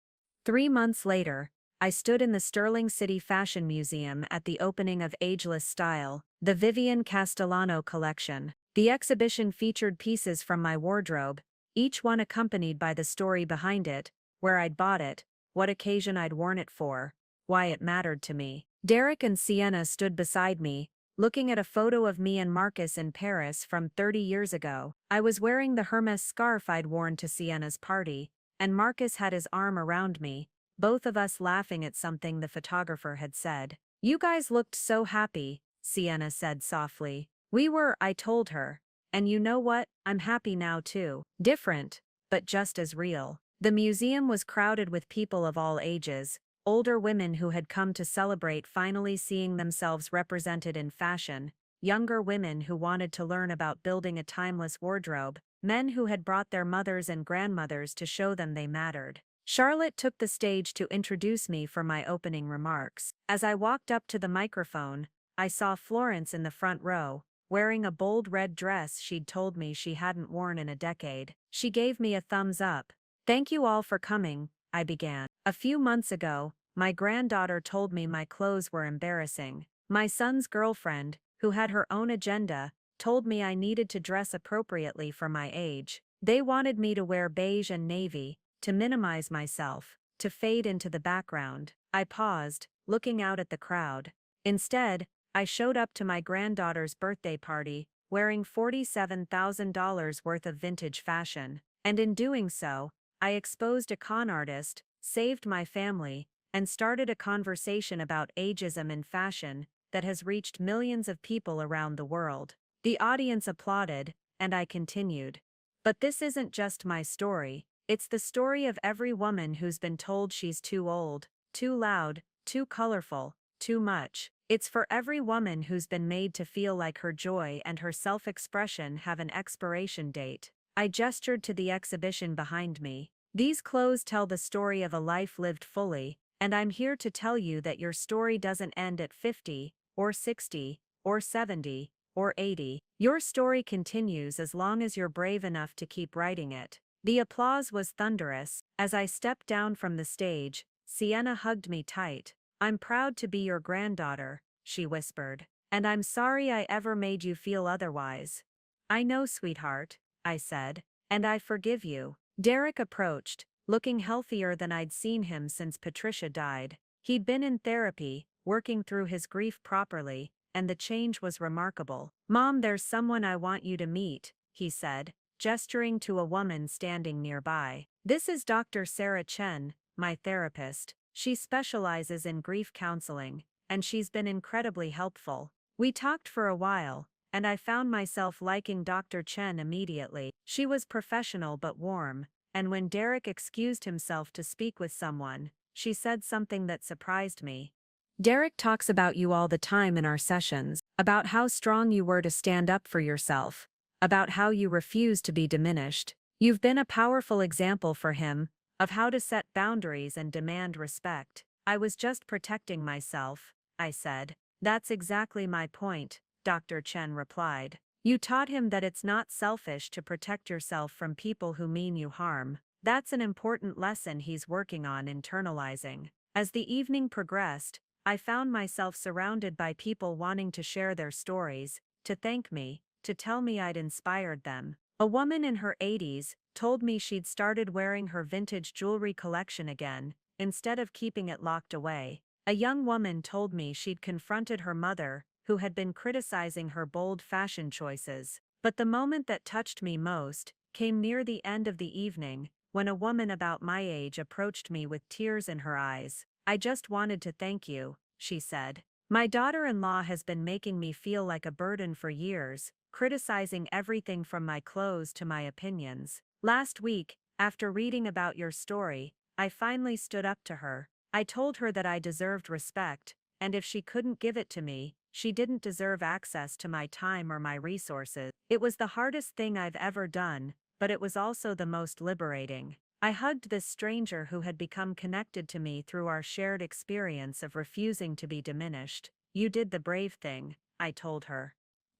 3 months later, I stood in the Sterling City Fashion Museum at the opening of Ageless Style, the Vivian Castellano collection. The exhibition featured pieces from my wardrobe, each one accompanied by the story behind it, where I'd bought it, what occasion I'd worn it for, why it mattered to me. Derek and Sienna stood beside me, looking at a photo of me and Marcus in Paris from 30 years ago. I was wearing the Hermes scarf I'd worn to Sienna's party, and Marcus had his arm around me, both of us laughing at something the photographer had said. You guys looked so happy, Sienna said softly. We were, I told her. And you know what, I'm happy now too. Different, but just as real. The museum was crowded with people of all ages, older women who had come to celebrate finally seeing themselves represented in fashion, younger women who wanted to learn about building a timeless wardrobe, men who had brought their mothers and grandmothers to show them they mattered. Charlotte took the stage to introduce me for my opening remarks. As I walked up to the microphone, I saw Florence in the front row, wearing a bold red dress she'd told me she hadn't worn in a decade. She gave me a thumbs up. Thank you all for coming, I began. A few months ago, my granddaughter told me my clothes were embarrassing. My son's girlfriend, who had her own agenda, told me I needed to dress appropriately for my age. They wanted me to wear beige and navy, to minimize myself, to fade into the background. I paused, looking out at the crowd. Instead, I showed up to my granddaughter's birthday party, wearing $47,000 worth of vintage fashion. And in doing so, I exposed a con artist, saved my family, and started a conversation about ageism in fashion that has reached millions of people around the world. The audience applauded, and I continued. But this isn't just my story, it's the story of every woman who's been told she's too old, too loud, too colorful, too much. It's for every woman who's been made to feel like her joy and her self-expression have an expiration date. I gestured to the exhibition behind me. These clothes tell the story of a life lived fully, and I'm here to tell you that your story doesn't end at 50, or 60, or 70, or 80. Your story continues as long as you're brave enough to keep writing it. The applause was thunderous. As I stepped down from the stage, Sienna hugged me tight. I'm proud to be your granddaughter, she whispered. And I'm sorry I ever made you feel otherwise. I know, sweetheart, I said, and I forgive you. Derek approached, looking healthier than I'd seen him since Patricia died. He'd been in therapy, working through his grief properly, and the change was remarkable. Mom, there's someone I want you to meet, he said, gesturing to a woman standing nearby. This is Dr. Sarah Chen, my therapist. She specializes in grief counseling, and she's been incredibly helpful. We talked for a while, and I found myself liking Dr. Chen immediately. She was professional but warm, and when Derek excused himself to speak with someone, she said something that surprised me. Derek talks about you all the time in our sessions, about how strong you were to stand up for yourself, about how you refuse to be diminished. You've been a powerful example for him of how to set boundaries and demand respect. I was just protecting myself, I said. That's exactly my point, Dr. Chen replied. You taught him that it's not selfish to protect yourself from people who mean you harm. That's an important lesson he's working on internalizing. As the evening progressed, I found myself surrounded by people wanting to share their stories, to thank me, to tell me I'd inspired them. A woman in her 80s told me she'd started wearing her vintage jewelry collection again, instead of keeping it locked away. A young woman told me she'd confronted her mother, who had been criticizing her bold fashion choices. But the moment that touched me most came near the end of the evening, when a woman about my age approached me with tears in her eyes. I just wanted to thank you, she said. My daughter-in-law has been making me feel like a burden for years, criticizing everything from my clothes to my opinions. Last week, after reading about your story, I finally stood up to her. I told her that I deserved respect, and if she couldn't give it to me, she didn't deserve access to my time or my resources. It was the hardest thing I've ever done, but it was also the most liberating. I hugged this stranger who had become connected to me through our shared experience of refusing to be diminished. You did the brave thing, I told her.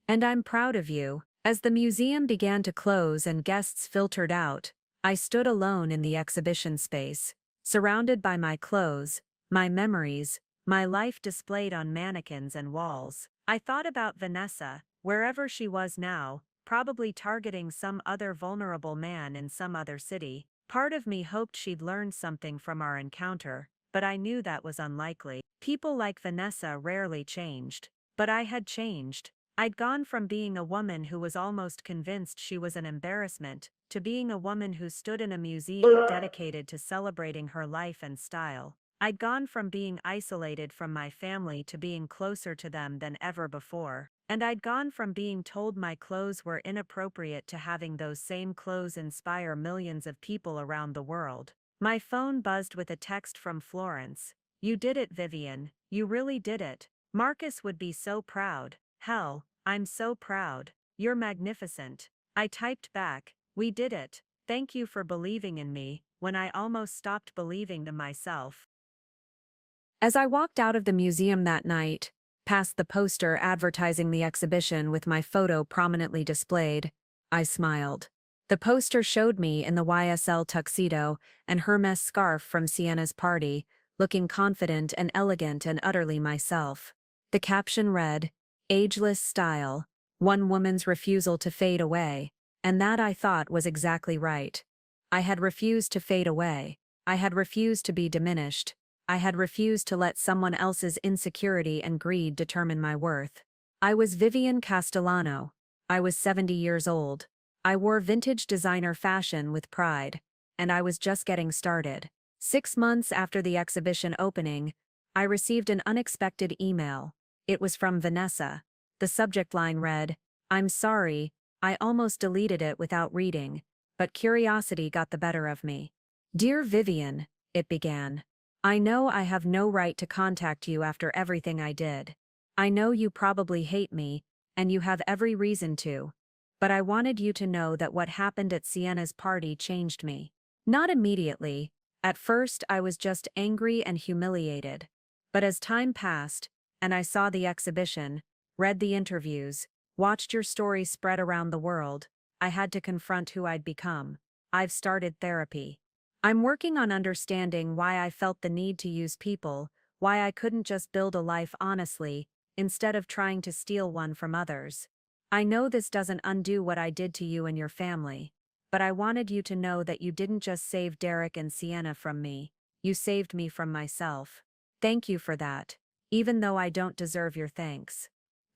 And I'm proud of you. As the museum began to close and guests filtered out, I stood alone in the exhibition space, surrounded by my clothes, my memories, my life displayed on mannequins and walls. I thought about Vanessa, wherever she was now, probably targeting some other vulnerable man in some other city. Part of me hoped she'd learned something from our encounter, but I knew that was unlikely. People like Vanessa rarely changed. But I had changed. I'd gone from being a woman who was almost convinced she was an embarrassment, to being a woman who stood in a museum dedicated to celebrating her life and style. I'd gone from being isolated from my family to being closer to them than ever before. And I'd gone from being told my clothes were inappropriate to having those same clothes inspire millions of people around the world. My phone buzzed with a text from Florence. You did it, Vivian. You really did it. Marcus would be so proud. Hell, I'm so proud. You're magnificent. I typed back, we did it. Thank you for believing in me, when I almost stopped believing in myself. As I walked out of the museum that night, past the poster advertising the exhibition with my photo prominently displayed, I smiled. The poster showed me in the YSL tuxedo and Hermes scarf from Sienna's party, looking confident and elegant and utterly myself. The caption read, "Ageless style, one woman's refusal to fade away," and that I thought was exactly right. I had refused to fade away. I had refused to be diminished. I had refused to let someone else's insecurity and greed determine my worth. I was Vivian Castellano. I was 70 years old. I wore vintage designer fashion with pride, and I was just getting started. 6 months after the exhibition opening, I received an unexpected email. It was from Vanessa. The subject line read, "I'm sorry, I almost deleted it without reading, but curiosity got the better of me. Dear Vivian," it began. "I know I have no right to contact you after everything I did. I know you probably hate me, and you have every reason to. But I wanted you to know that what happened at Sienna's party changed me. Not immediately. At first I was just angry and humiliated. But as time passed, and I saw the exhibition, read the interviews, watched your story spread around the world, I had to confront who I'd become. I've started therapy. I'm working on understanding why I felt the need to use people, why I couldn't just build a life honestly, instead of trying to steal one from others. I know this doesn't undo what I did to you and your family, but I wanted you to know that you didn't just save Derek and Sienna from me, you saved me from myself. Thank you for that, even though I don't deserve your thanks.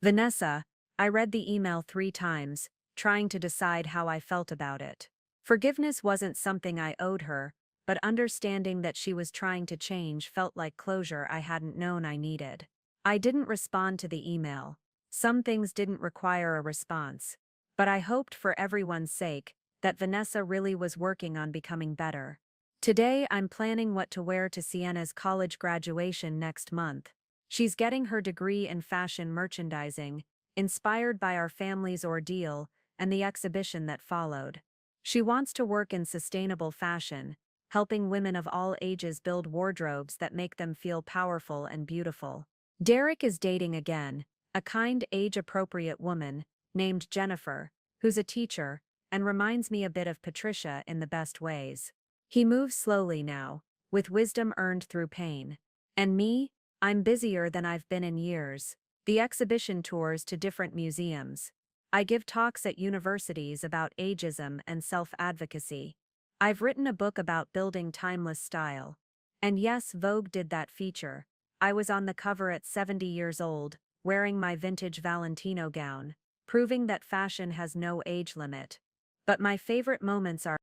Vanessa." I read the email 3 times, trying to decide how I felt about it. Forgiveness wasn't something I owed her, but understanding that she was trying to change felt like closure I hadn't known I needed. I didn't respond to the email. Some things didn't require a response. But I hoped for everyone's sake that Vanessa really was working on becoming better. Today I'm planning what to wear to Sienna's college graduation next month. She's getting her degree in fashion merchandising, inspired by our family's ordeal and the exhibition that followed. She wants to work in sustainable fashion, helping women of all ages build wardrobes that make them feel powerful and beautiful. Derek is dating again, a kind, age-appropriate woman named Jennifer, who's a teacher, and reminds me a bit of Patricia in the best ways. He moves slowly now, with wisdom earned through pain. And me, I'm busier than I've been in years. The exhibition tours to different museums. I give talks at universities about ageism and self-advocacy. I've written a book about building timeless style. And yes, Vogue did that feature. I was on the cover at 70 years old, wearing my vintage Valentino gown, proving that fashion has no age limit. But my favorite moments are